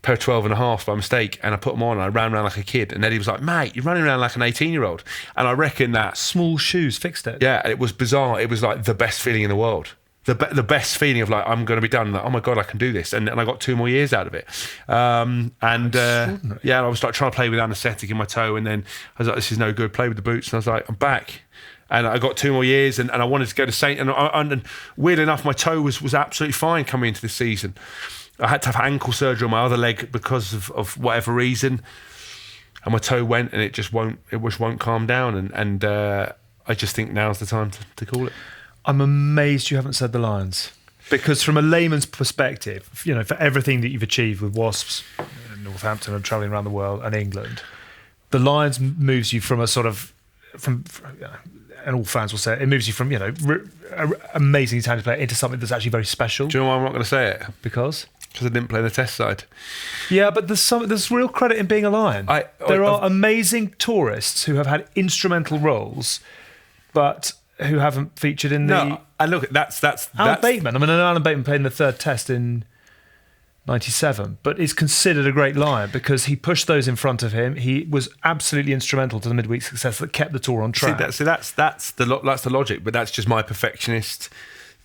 Speaker 4: pair of 12 and a half by mistake, and I put them on and I ran around like a kid, and Eddie was like, mate, you're running around like an 18-year-old. And I reckon that
Speaker 3: small shoes fixed it.
Speaker 4: Yeah, it was bizarre. It was like the best feeling in the world. The best feeling of like, I'm going to be done. Like, oh my God, I can do this. And I got 2 more years out of it. I was like trying to play with anaesthetic in my toe, and then I was like, this is no good. Play with the boots. And I was like, I'm back. And I got 2 more years, and I wanted to go to St. And weird enough, my toe was absolutely fine coming into this season. I had to have ankle surgery on my other leg because of whatever reason. And my toe went, and it just won't calm down. And I just think now's the time to call it.
Speaker 3: I'm amazed you haven't said the Lions, because from a layman's perspective, for everything that you've achieved with Wasps, Northampton, and travelling around the world and England, the Lions moves you from a sort of and all fans will say it moves you from amazingly talented player into something that's actually very special.
Speaker 4: Do you know why I'm not going to say it?
Speaker 3: Because
Speaker 4: I didn't play the test side.
Speaker 3: Yeah, but there's real credit in being a Lion. There are amazing tourists who have had instrumental roles, but who haven't featured in the...
Speaker 4: No, and look, that's
Speaker 3: Alan Bateman. I mean, Alan Bateman played in the third test in 97, but is considered a great Lion because he pushed those in front of him. He was absolutely instrumental to the midweek success that kept the tour on track.
Speaker 4: That's the logic, but that's just my perfectionist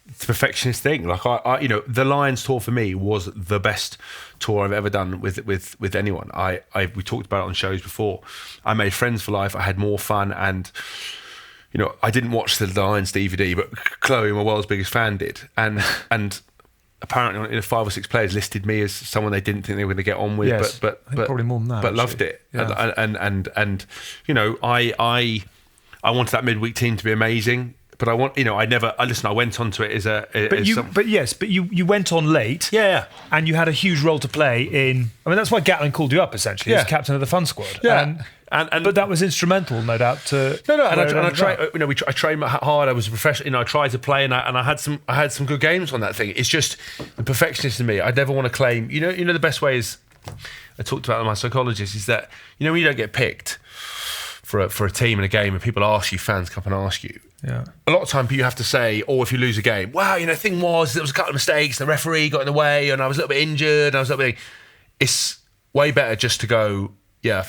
Speaker 4: thing. Like the Lions tour for me was the best tour I've ever done with anyone. We talked about it on shows before. I made friends for life. I had more fun, and I didn't watch the Lions DVD, but Chloe, my world's biggest fan, did, and apparently 5 or 6 players listed me as someone they didn't think they were going to get on with.
Speaker 3: Yes,
Speaker 4: but
Speaker 3: I think probably more than that.
Speaker 4: But loved it,
Speaker 3: yeah.
Speaker 4: I wanted that midweek team to be amazing. But I went onto it as
Speaker 3: you went on late.
Speaker 4: Yeah.
Speaker 3: And you had a huge role to play in. I mean, that's why Gatlin called you up essentially as captain of the fun squad.
Speaker 4: Yeah.
Speaker 3: But that was instrumental, no doubt.
Speaker 4: I trained hard. I was a professional. I tried to play, and I had some good games on that thing. It's just the perfectionist in me. I never want to claim. The best way is, I talked about it with my psychologist, is that when you don't get picked for a team in a game, and people ask you, fans come up and ask you.
Speaker 3: Yeah.
Speaker 4: A lot of time you have to say, or if you lose a game, wow, the thing was there was a couple of mistakes, the referee got in the way, and I was a little bit injured, and I was a little bit. It's way better just to go, yeah,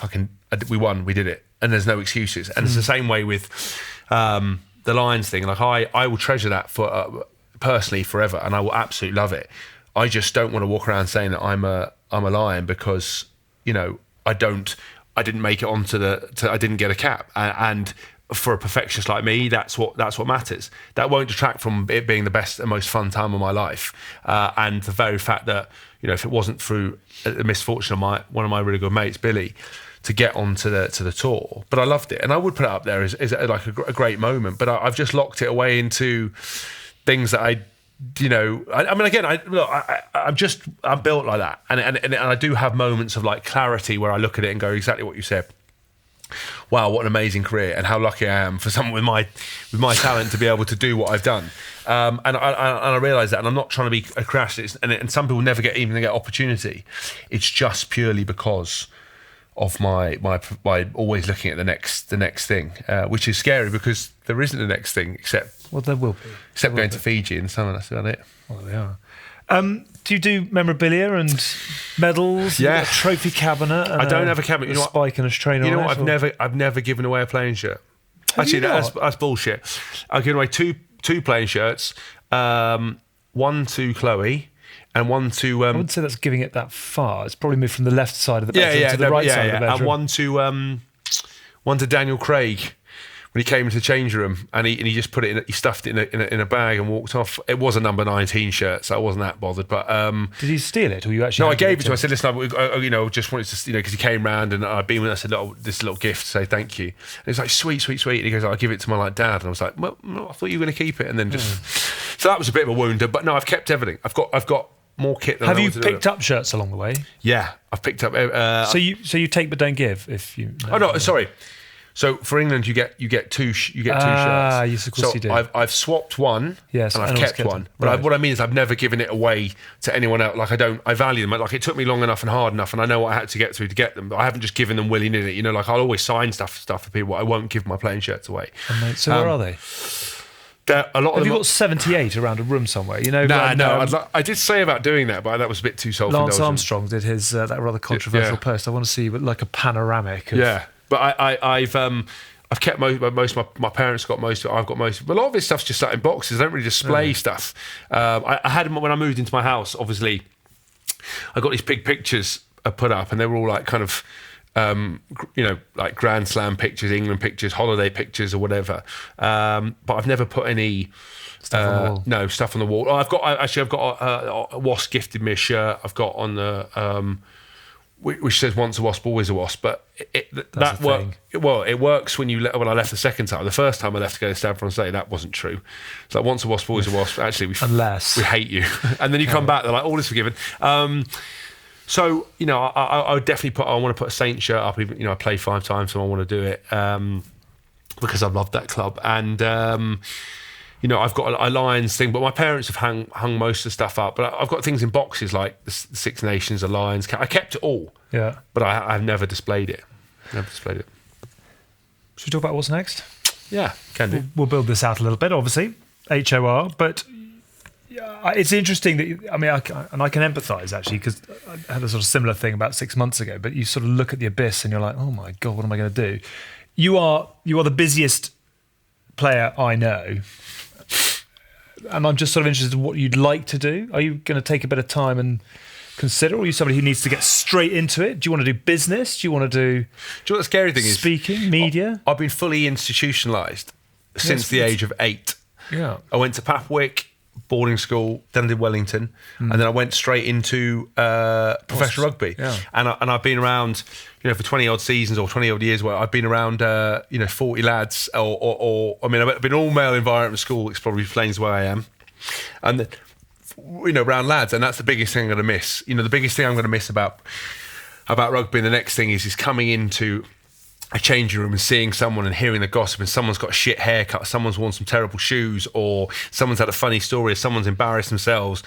Speaker 4: we won, we did it, and there's no excuses. And it's the same way with the Lions thing. Like I will treasure that for personally forever, and I will absolutely love it. I just don't want to walk around saying that I'm a Lion because I didn't make it onto I didn't get a cap, and for a perfectionist like me, that's what matters. That won't detract from it being the best and most fun time of my life, and the very fact that if it wasn't through the misfortune of one of my really good mates, Billy, to get onto the tour, but I loved it, and I would put it up there as like a great moment. But I've just locked it away into things that I'm built like that, and I do have moments of like clarity where I look at it and go exactly what you said. Wow, what an amazing career, and how lucky I am for someone with my talent to be able to do what I've done. And I realise that, and I'm not trying to be a crash. And some people never get opportunity. It's just purely because of my always looking at the next thing, which is scary because there isn't the next thing except
Speaker 3: there will be,
Speaker 4: except going to Fiji in the summer. That's about it.
Speaker 3: Well, they are. Do you do memorabilia and medals?
Speaker 4: Yeah,
Speaker 3: a trophy cabinet. And
Speaker 4: I don't have a cabinet.
Speaker 3: A spike and a trainer.
Speaker 4: You know what? I've never given away a playing shirt. Actually, that's bullshit. I've given away two playing shirts. One to Chloe, and one to.
Speaker 3: I wouldn't say that's giving it that far. It's probably moved from the left side of the bedroom to the right side of the bedroom.
Speaker 4: And one to Daniel Craig. When he came into the change room and he just put it he stuffed it in a bag and walked off. It was a number 19 shirt, so I wasn't that bothered. But
Speaker 3: did you steal it, or you actually?
Speaker 4: No, I gave it to him. I said, "Listen, I just wanted to, because he came round and I'd been with us. I said, this little gift to say thank you." And he was like, "Sweet." And he goes, "I'll give it to my dad." And I was like, "Well, I thought you were going to keep it." And then so that was a bit of a wounder. But no, I've kept everything. I've got more kit than.
Speaker 3: Have you picked up shirts along the way?
Speaker 4: Yeah, I've picked up.
Speaker 3: So you take but don't give. If you.
Speaker 4: Oh no, sorry. So for England, you get two shirts.
Speaker 3: Yes, of course
Speaker 4: so
Speaker 3: you do.
Speaker 4: I've swapped one,
Speaker 3: Yes,
Speaker 4: and I've
Speaker 3: and
Speaker 4: kept
Speaker 3: kept
Speaker 4: one.
Speaker 3: one.
Speaker 4: But
Speaker 3: Right.
Speaker 4: what I mean is, I've never given it away to anyone else. Like I value them. Like it took me long enough and hard enough, and I know what I had to get through to get them. But I haven't just given them willy nilly. You know, like I'll always sign stuff for people. I won't give my playing shirts away.
Speaker 3: So where are they?
Speaker 4: A lot of
Speaker 3: Have you
Speaker 4: them.
Speaker 3: got 78 around a room somewhere? You know,
Speaker 4: No. I did say about doing that, but that was a bit too self-indulgent.
Speaker 3: Lance Armstrong did his that rather controversial
Speaker 4: Yeah.
Speaker 3: post. I want to see like a panoramic. Of,
Speaker 4: Yeah, but I've kept most of my parents got most of it. I've got most of it. But a lot of this stuff's just sat in boxes. I don't really display stuff. I had them when I moved into my house. Obviously, I got these big pictures put up, and they were all like kind of. Like Grand Slam pictures, England pictures, holiday pictures, or whatever. But I've never put any
Speaker 3: Stuff on the wall.
Speaker 4: No stuff on the wall. I've got a Wasp gifted me a shirt. I've got on the which says "Once a Wasp, always a Wasp." But that works. Well, it works when I left the second time. The first time I left to go to Stamford on Sunday, that wasn't true. It's like "Once a Wasp, always a Wasp." Actually,
Speaker 3: Unless
Speaker 4: we hate you, and then you come back, they're like, "All is forgiven." So, I would definitely I want to put a Saints shirt up. Even, I play 5 times, so I want to do it because I've loved that club. And, I've got a Lions thing, but my parents have hung most of the stuff up. But I've got things in boxes like the Six Nations, the Lions. I kept it all, but I've never displayed it. Should
Speaker 3: we talk about what's next?
Speaker 4: Yeah, can do.
Speaker 3: We'll build this out a little bit, obviously. HOR, but... It's interesting that I can empathise actually, because I had a sort of similar thing about 6 months ago. But you sort of look at the abyss and you're like, oh my god, what am I going to do? You are the busiest player I know, and I'm just sort of interested in what you'd like to do. Are you going to take a bit of time and consider, or are you somebody who needs to get straight into it? Do you want to do business? Do you want to do?
Speaker 4: Do you know what the scary thing is?
Speaker 3: Speaking, media.
Speaker 4: I've been fully institutionalised since the age of 8.
Speaker 3: Yeah,
Speaker 4: I went to Papwick boarding school, then I did Wellington, and then I went straight into professional rugby.
Speaker 3: Yeah.
Speaker 4: And I've been around, for 20 odd seasons or 20 odd years. Where I've been around, 40 lads, or I've been all male environment school, which probably explains where I am, and around lads, and that's the biggest thing I'm going to miss. The biggest thing I'm going to miss about rugby. And the next thing is coming into a changing room and seeing someone and hearing the gossip, and someone's got a shit haircut, someone's worn some terrible shoes, or someone's had a funny story, or someone's embarrassed themselves,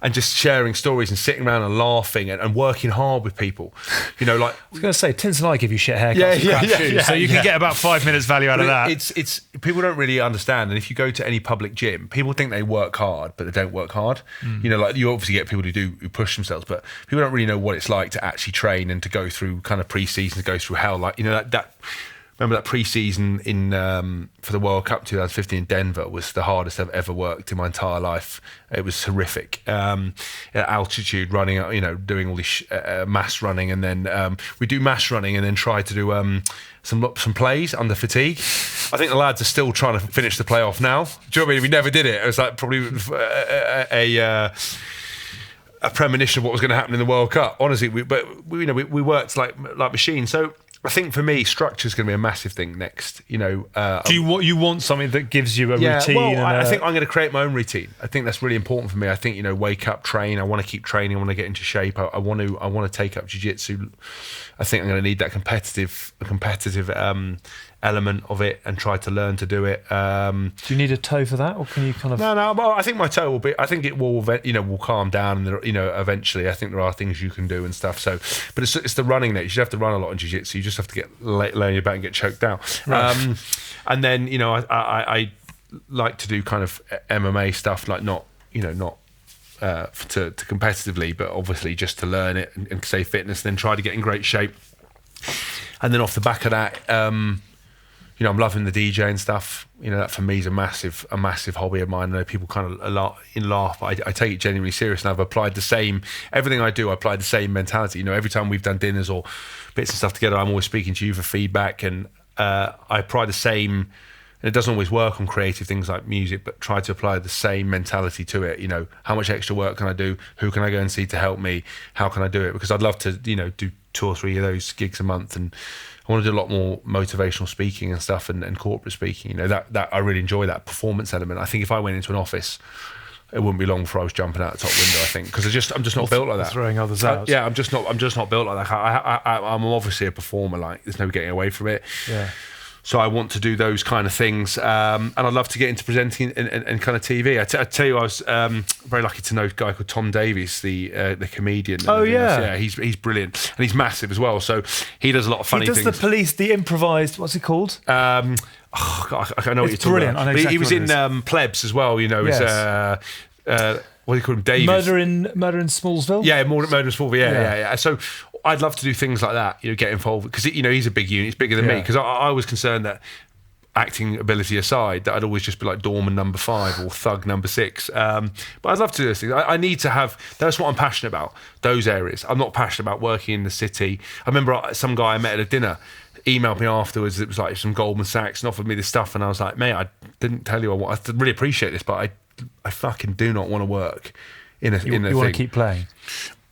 Speaker 4: and just sharing stories and sitting around and laughing and working hard with people. Like
Speaker 3: I was going to say, Tins and I give you shit haircuts, and crap shoes, so you can get about 5 minutes value out of that.
Speaker 4: It's people don't really understand, and if you go to any public gym, people think they work hard, but they don't work hard. You obviously get people who push themselves, but people don't really know what it's like to actually train and to go through kind of pre-season, to go through hell. Remember that pre-season in for the World Cup 2015 in Denver was the hardest I've ever worked in my entire life. It was horrific. At altitude, running, doing all this mass running, and then we do mass running and then try to do some plays under fatigue. I think the lads are still trying to finish the play off now. Do you know what I mean? We never did it. It was like probably a premonition of what was going to happen in the World Cup. Honestly, we worked like machines. So I think for me, structure is going to be a massive thing next. Do
Speaker 3: you want something that gives you a routine?
Speaker 4: Well, I think I'm going to create my own routine. I think that's really important for me. I think wake up, train. I want to keep training. I want to get into shape. I want to take up jiu-jitsu. I think I'm going to need that competitive element of it and try to learn to do it. Do
Speaker 3: you need a toe for that, or can you kind of?
Speaker 4: No. Well, I think my toe will be. I think it will. Will calm down, and eventually, I think there are things you can do and stuff. So, but it's the running that you should have to run a lot in jiu-jitsu. You just have to get lay on your back and get choked out. Right. And then I like to do kind of MMA stuff, like not to competitively, but obviously just to learn it and say fitness, then try to get in great shape. And then off the back of that, I'm loving the DJ and stuff. That for me is a massive hobby of mine. I know people kind of laugh, but I take it genuinely serious, and I've applied everything I do. I apply the same mentality. Every time we've done dinners or bits and stuff together, I'm always speaking to you for feedback, and I apply the same. And it doesn't always work on creative things like music, but try to apply the same mentality to it. How much extra work can I do? Who can I go and see to help me? How can I do it? Because I'd love to, do 2 or 3 of those gigs a month, and I want to do a lot more motivational speaking and stuff, and corporate speaking. That I really enjoy that performance element. I think if I went into an office, it wouldn't be long before I was jumping out the top window. I think because I'm just not built like that.
Speaker 3: Throwing others out.
Speaker 4: Yeah, I'm just not built like that. I'm obviously a performer. Like there's no getting away from it.
Speaker 3: Yeah.
Speaker 4: So I want to do those kind of things, and I'd love to get into presenting and kind of TV. I tell you, I was very lucky to know a guy called Tom Davies, the comedian.
Speaker 3: Oh yeah,
Speaker 4: he's brilliant, and he's massive as well. So he does a lot of funny things.
Speaker 3: He does the police, the improvised. What's it called?
Speaker 4: God, I know what you're talking
Speaker 3: brilliant.
Speaker 4: about.
Speaker 3: I know exactly
Speaker 4: he was
Speaker 3: what
Speaker 4: in Plebs as well. You know,
Speaker 3: Yes.
Speaker 4: what do you call him? Davies.
Speaker 3: Murder in Smallsville.
Speaker 4: Yeah, Murder in Smallville. Yeah. So I'd love to do things like that. You know, get involved because he's a big unit. He's bigger than me. Because I was concerned that, acting ability aside, that I'd always just be like doorman number 5 or thug number 6. But I'd love to do those things. I need to have. That's what I'm passionate about. Those areas. I'm not passionate about working in the city. I remember some guy I met at a dinner emailed me afterwards. It was like some Goldman Sachs and offered me this stuff, and I was like, mate, I didn't tell you I really appreciate this, but I fucking do not want to work in a thing.
Speaker 3: You want to keep playing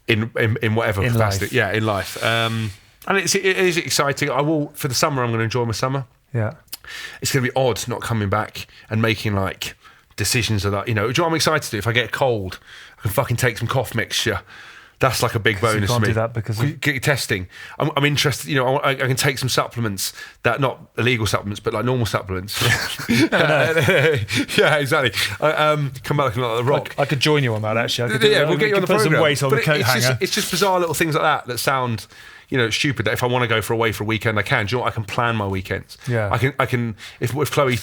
Speaker 4: in whatever capacity.
Speaker 3: Life.
Speaker 4: Yeah, in life. And it is exciting. I will, for the summer, I'm going to enjoy my summer.
Speaker 3: Yeah.
Speaker 4: It's going to be odd not coming back and making like decisions of that. You know what I'm excited to do? If I get a cold, I can fucking take some cough mixture. That's like a big bonus
Speaker 3: you can't
Speaker 4: for me.
Speaker 3: do that because of
Speaker 4: testing. I'm interested. You know, I can take some supplements that not illegal supplements, but like normal supplements. Yeah, exactly. Come back looking like the Rock.
Speaker 3: I could join you on that actually.
Speaker 4: We'll get you on the
Speaker 3: put
Speaker 4: program.
Speaker 3: some weight on the coat hanger.
Speaker 4: It's just bizarre little things like that sound, stupid. That if I want to go away for a weekend, I can. Do you know what? I can plan my weekends.
Speaker 3: Yeah.
Speaker 4: I can. If Chloe,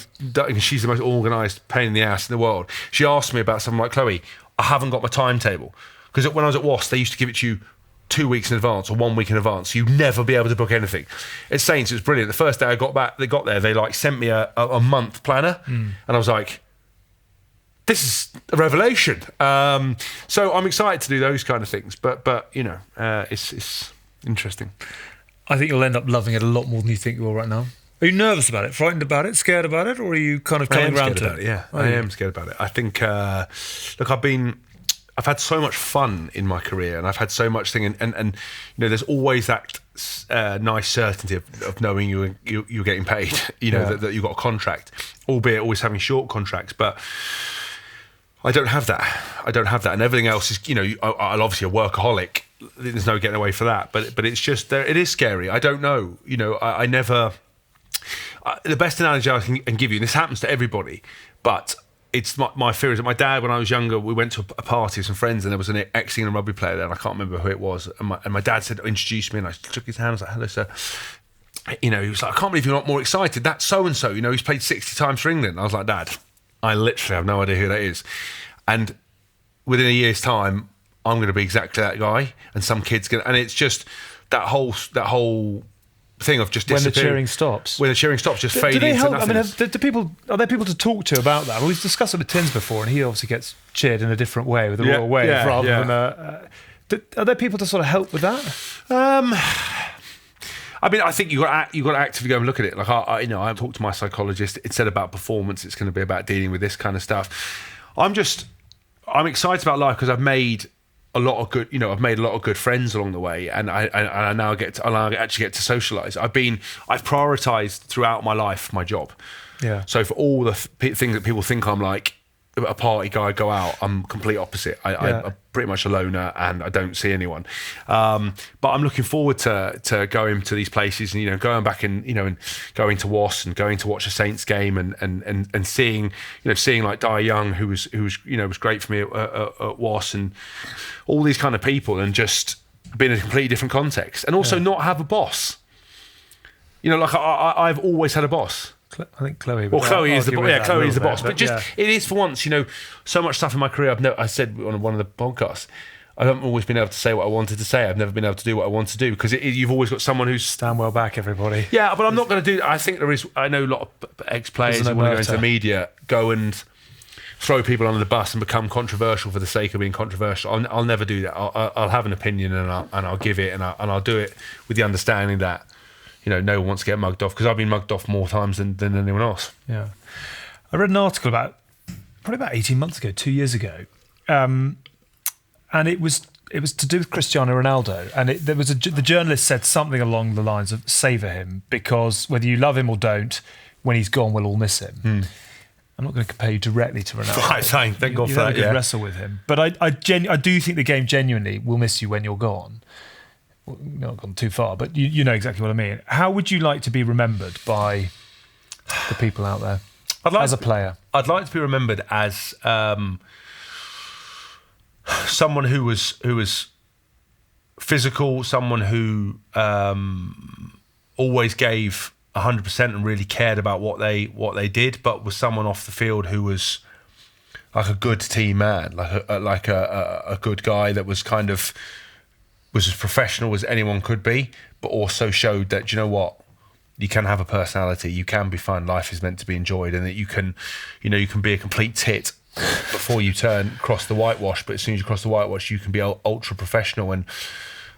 Speaker 4: she's the most organised pain in the ass in the world. She asked me about something like, Chloe, I haven't got my timetable. Because when I was at WASP, they used to give it to you 2 weeks in advance or 1 week in advance. You'd never be able to book anything. At Saints, it was brilliant. The first day I got back, they like sent me a month planner, and I was like, this is a revelation. So I'm excited to do those kind of things. But it's interesting.
Speaker 1: I think you'll end up loving it a lot more than you think you will right now. Are you nervous about it, frightened about it, scared about it, or are you kind of coming around to it?
Speaker 4: Yeah, I am scared about it. I think, look, I've had so much fun in my career, and I've had so much thing, and there's always that nice certainty of knowing you're getting paid. That you've got a contract, albeit always having short contracts. But I don't have that, and everything else is. I'll obviously a workaholic. There's no getting away for that. But it's just it is scary. I don't know. I never. The best analogy I can give you, and this happens to everybody, but. It's my fear is that my dad, when I was younger, we went to a party with some friends, and there was an ex-England rugby player there, and I can't remember who it was. And my dad said, introduced me, and I shook his hand. I was like, hello, sir. He was like, I can't believe you're not more excited. That's so-and-so, he's played 60 times for England. I was like, Dad, I literally have no idea who that is. And within a year's time, I'm going to be exactly that guy, and some kid's going to... And it's just that whole thing of just
Speaker 3: when the
Speaker 4: disappearing.
Speaker 3: When the cheering stops,
Speaker 4: just fading into nothingness.
Speaker 3: Are there people to talk to about that? Well, we've discussed it with Tins before, and he obviously gets cheered in a different way, with a royal wave, rather than are there people to sort of help with that?
Speaker 4: I think you got to actively go and look at it. Like I talked to my psychologist. It said about performance. It's going to be about dealing with this kind of stuff. I'm excited about life because I've made a lot of good, I've made a lot of good friends along the way, and I now actually get to socialise. I've prioritised throughout my life my job.
Speaker 3: Yeah.
Speaker 4: So for all the things that people think I'm like a party guy, go out, I'm complete opposite. I'm pretty much a loner, and I don't see anyone. But I'm looking forward to going to these places, and going back and and going to WAS and going to watch a Saints game and seeing like Dai Young, who was great for me at WAS, and all these kind of people, and just be in a completely different context, and also not have a boss. Like I've always had a boss.
Speaker 3: I think Chloe.
Speaker 4: Well, Chloe is the boss. Yeah, Chloe is the boss.
Speaker 3: But
Speaker 4: just it is for once. So much stuff in my career. I said on one of the podcasts, I haven't always been able to say what I wanted to say. I've never been able to do what I want to do because you've always got someone who's
Speaker 3: stand well back. Everybody.
Speaker 4: Yeah, but I'm not going to do. I think there is. I know a lot of ex-players who want to go into the media, go and throw people under the bus and become controversial for the sake of being controversial. I'll never do that. I'll have an opinion and I'll give it and I'll do it with the understanding that. No one wants to get mugged off because I've been mugged off more times than anyone else.
Speaker 3: Yeah. I read an article probably about 18 months ago, 2 years ago. And it was to do with Cristiano Ronaldo. And the journalist said something along the lines of savour him because whether you love him or don't, when he's gone, we'll all miss him. I'm not going to compare you directly to Ronaldo.
Speaker 4: Thank God for that.
Speaker 3: You wrestle with him. But I do think the game genuinely will miss you when you're gone. Not gone too far, but you know exactly what I mean. How would you like to be remembered by the people out there
Speaker 4: as
Speaker 3: a player?
Speaker 4: I'd like to be remembered as someone who was physical, someone who always gave 100% and really cared about what they did, but was someone off the field who was like a good team man, like a good guy that was kind of was as professional as anyone could be, but also showed that, you know what, you can have a personality, you can be fun, life is meant to be enjoyed, and that you can be a complete tit before you cross the whitewash, but as soon as you cross the whitewash, you can be ultra professional. And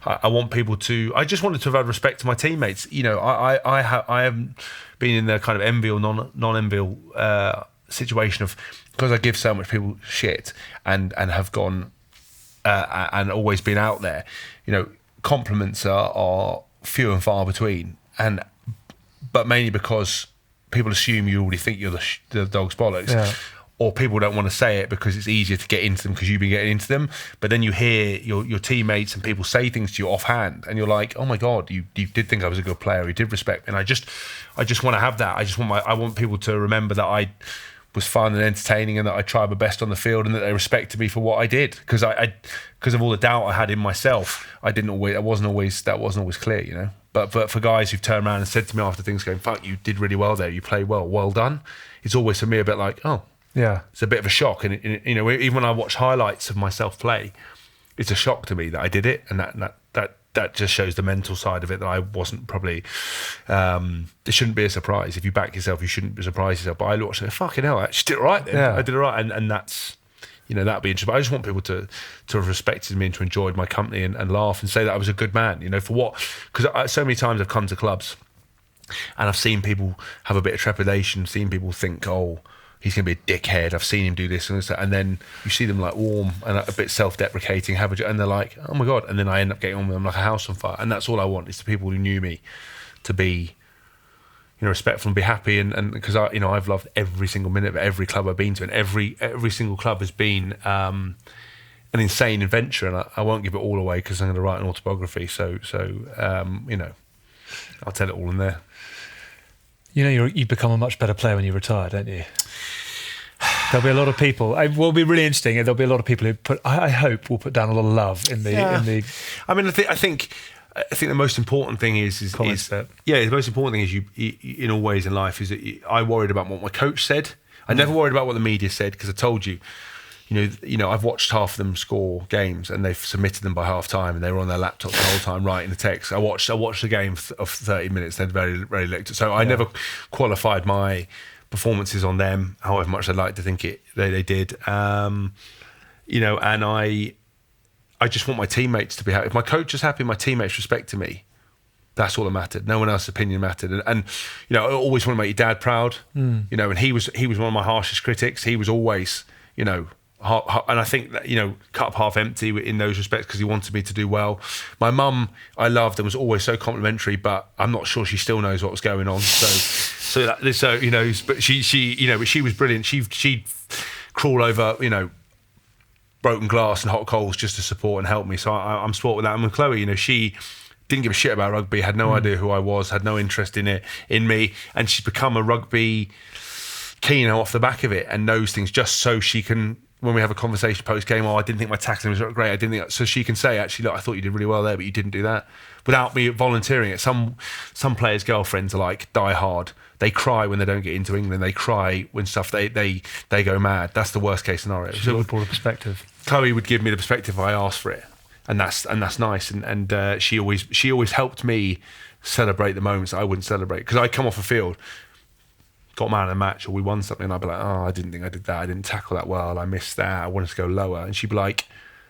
Speaker 4: I want people to. I just wanted to have had respect to my teammates. You know, I haven't been in the kind of envial, non-envial situation of, because I give so much people shit and have gone and always been out there. You know, compliments are few and far between, but mainly because people assume you already think you're the dog's bollocks.
Speaker 3: Yeah.
Speaker 4: Or people don't want to say it because it's easier to get into them because you've been getting into them. But then you hear your teammates and people say things to you offhand, and you're like, oh my God, you did think I was a good player. You did respect me. And I just want to have that. I want people to remember that I was fun and entertaining, and that I tried my best on the field, and that they respected me for what I did. Because because of all the doubt I had in myself, that wasn't always clear, you know. But for guys who've turned around and said to me after things going, fuck, you did really well there. You played well done. It's always for me a bit like, oh.
Speaker 3: Yeah,
Speaker 4: it's a bit of a shock, and you know, even when I watch highlights of myself play, it's a shock to me that I did it, and that just shows the mental side of it, that I wasn't probably. It shouldn't be a surprise if you back yourself. You shouldn't surprise yourself. But I watched and fucking hell, I actually did it right then.
Speaker 3: Yeah.
Speaker 4: I did it right, and that's, you know, that'd be interesting. But I just want people to have respected me and to enjoyed my company and laugh and say that I was a good man. You know, for what? Because so many times I've come to clubs, and I've seen people have a bit of trepidation, seen people think, oh, he's going to be a dickhead. I've seen him do this and this, and then you see them like warm and a bit self-deprecating, and they're like, oh my God. And then I end up getting on with them like a house on fire. And that's all I want, is the people who knew me to be, you know, respectful and be happy. And because I've loved every single minute of every club I've been to, and every single club has been an insane adventure. And I won't give it all away because I'm going to write an autobiography. So you know, I'll tell it all in there.
Speaker 3: you know, you become a much better player when you retire, don't you? There'll be a lot of people. It will be really interesting. There'll be a lot of people who I hope will put down a lot of love in the.
Speaker 4: Yeah.
Speaker 3: In the
Speaker 4: I mean, I think the most important thing is the most important thing is you in all ways in life is that I worried about what my coach said. I never worried about what the media said, because I told you, you know, I've watched half of them score games and they've submitted them by half time, and they were on their laptops the whole time writing the text. I watched a game of 30 minutes. They'd very rarely. So I never qualified my performances on them, however much I'd like to think they did. You know, and I just want my teammates to be happy. If my coach is happy, my teammates respected me, that's all that mattered. No one else's opinion mattered. And you know, I always want to make your dad proud. You know, and he was one of my harshest critics. He was always, you know, and I think that, you know, cup half empty in those respects, because he wanted me to do well. My mum, I loved and was always so complimentary, but I'm not sure she still knows what was going on. So you know, but she you know, but she was brilliant. She'd crawl over, you know, broken glass and hot coals just to support and help me. So I'm sport with that. And with Chloe, you know, she didn't give a shit about rugby, had no idea who I was, had no interest in me, and she's become a rugby keener off the back of it, and knows things just so she can, when we have a conversation post game, I didn't think my tackling was great, I didn't think that, so she can say, actually, look, I thought you did really well there, but you didn't do that, without me volunteering it. Some players' girlfriends are like die hard. They cry when they don't get into England. They cry when stuff they go mad. That's the worst case scenario.
Speaker 3: She's a broader perspective.
Speaker 4: Chloe would give me the perspective if I asked for it, and that's nice. And she always helped me celebrate the moments I wouldn't celebrate, because I'd come off a field, got man of the match, or we won something, and I'd be like, oh, I didn't think I did that. I didn't tackle that well. I missed that. I wanted to go lower. And she'd be like,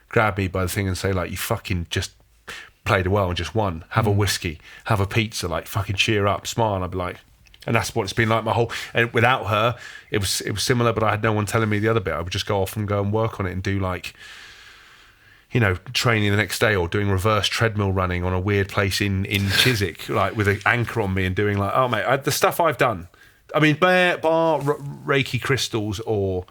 Speaker 4: grab me by the thing and say, like, you fucking just played well and just won. Have a whiskey, have a pizza, like, fucking cheer up, smile. And I'd be like, and that's what it's been like my whole. And without her, it was similar, but I had no one telling me the other bit. I would just go off and go and work on it and do, like, you know, training the next day, or doing reverse treadmill running on a weird place in Chiswick, like with an anchor on me, and doing like, oh mate, the stuff I've done. I mean, bar Reiki crystals or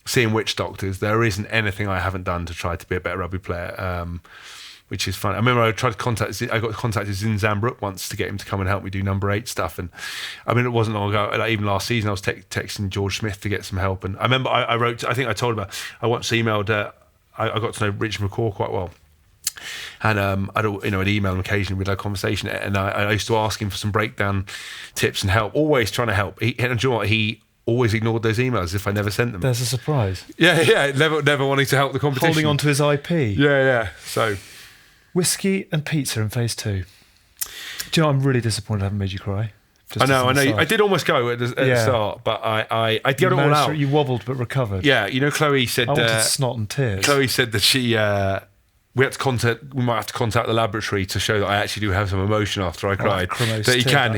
Speaker 4: seeing witch doctors, there isn't anything I haven't done to try to be a better rugby player. which is fun. I remember I got contacted Zin Zambrook once to get him to come and help me do number 8 stuff. And I mean, it wasn't long ago. Like, even last season, I was texting George Smith to get some help. And I remember I wrote. I think I told him. I once emailed. I got to know Rich McCaw quite well. And I'd email him occasionally. We'd have a conversation, and I used to ask him for some breakdown tips and help. Always trying to help. And do you know what? He always ignored those emails as if I never sent them.
Speaker 3: There's a surprise.
Speaker 4: Yeah. Never wanting to help the competition.
Speaker 3: Holding on to his IP.
Speaker 4: Yeah. So,
Speaker 3: whiskey and pizza in phase 2. Do you know? I'm really disappointed I haven't made you cry.
Speaker 4: I know. I did almost go at the start, but I got it all out.
Speaker 3: You wobbled but recovered.
Speaker 4: Yeah, Chloe said.
Speaker 3: I wanted snot and tears.
Speaker 4: Chloe said that she. We might have to contact the laboratory to show that I actually do have some emotion after I cried. That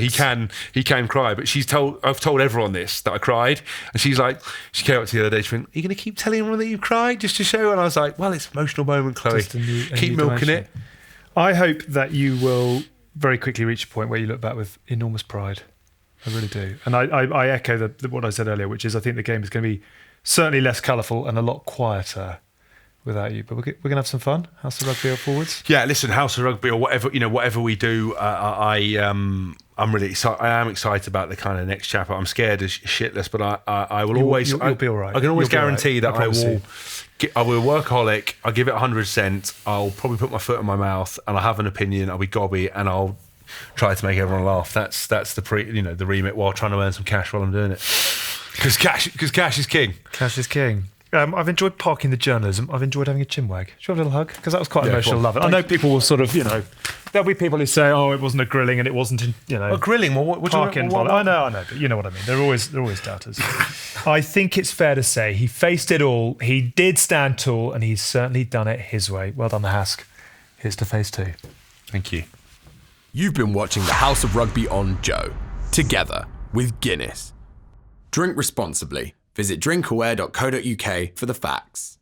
Speaker 4: he can cry. But I've told everyone this, that I cried, and she came up to the other day. She went, "Are you going to keep telling everyone that you cried just to show?" And I was like, "Well, it's an emotional moment, Chloe. Keep milking it."
Speaker 3: I hope that you will very quickly reach a point where you look back with enormous pride. I really do, and I echo what I said earlier, which is I think the game is going to be certainly less colourful and a lot quieter without you, but we're gonna have some fun. House of Rugby or forwards.
Speaker 4: Yeah, listen, House of Rugby or whatever we do. I'm really excited. I am excited about the kind of next chapter. I'm scared as shitless, but I will always.
Speaker 3: You'll be all right.
Speaker 4: I can always guarantee that I will. I will workaholic. I'll give it 100%. I'll probably put my foot in my mouth, and I'll have an opinion. I'll be gobby, and I'll try to make everyone laugh. That's the the remit while trying to earn some cash while I'm doing it. Because cash is king.
Speaker 3: Cash is king. I've enjoyed parking the journalism. I've enjoyed having a chinwag. Should we have a little hug? Because that was quite emotional. Love it. I know people will sort of, there'll be people who say, "Oh, it wasn't a grilling and it wasn't,
Speaker 4: a grilling." Well, what
Speaker 3: parking. I know, but you know what I mean. They're always doubters. I think it's fair to say he faced it all. He did stand tall, and he's certainly done it his way. Well done, the Hask. Here's to phase 2.
Speaker 4: Thank you.
Speaker 2: You've been watching the House of Rugby on Joe, together with Guinness. Drink responsibly. Visit drinkaware.co.uk for the facts.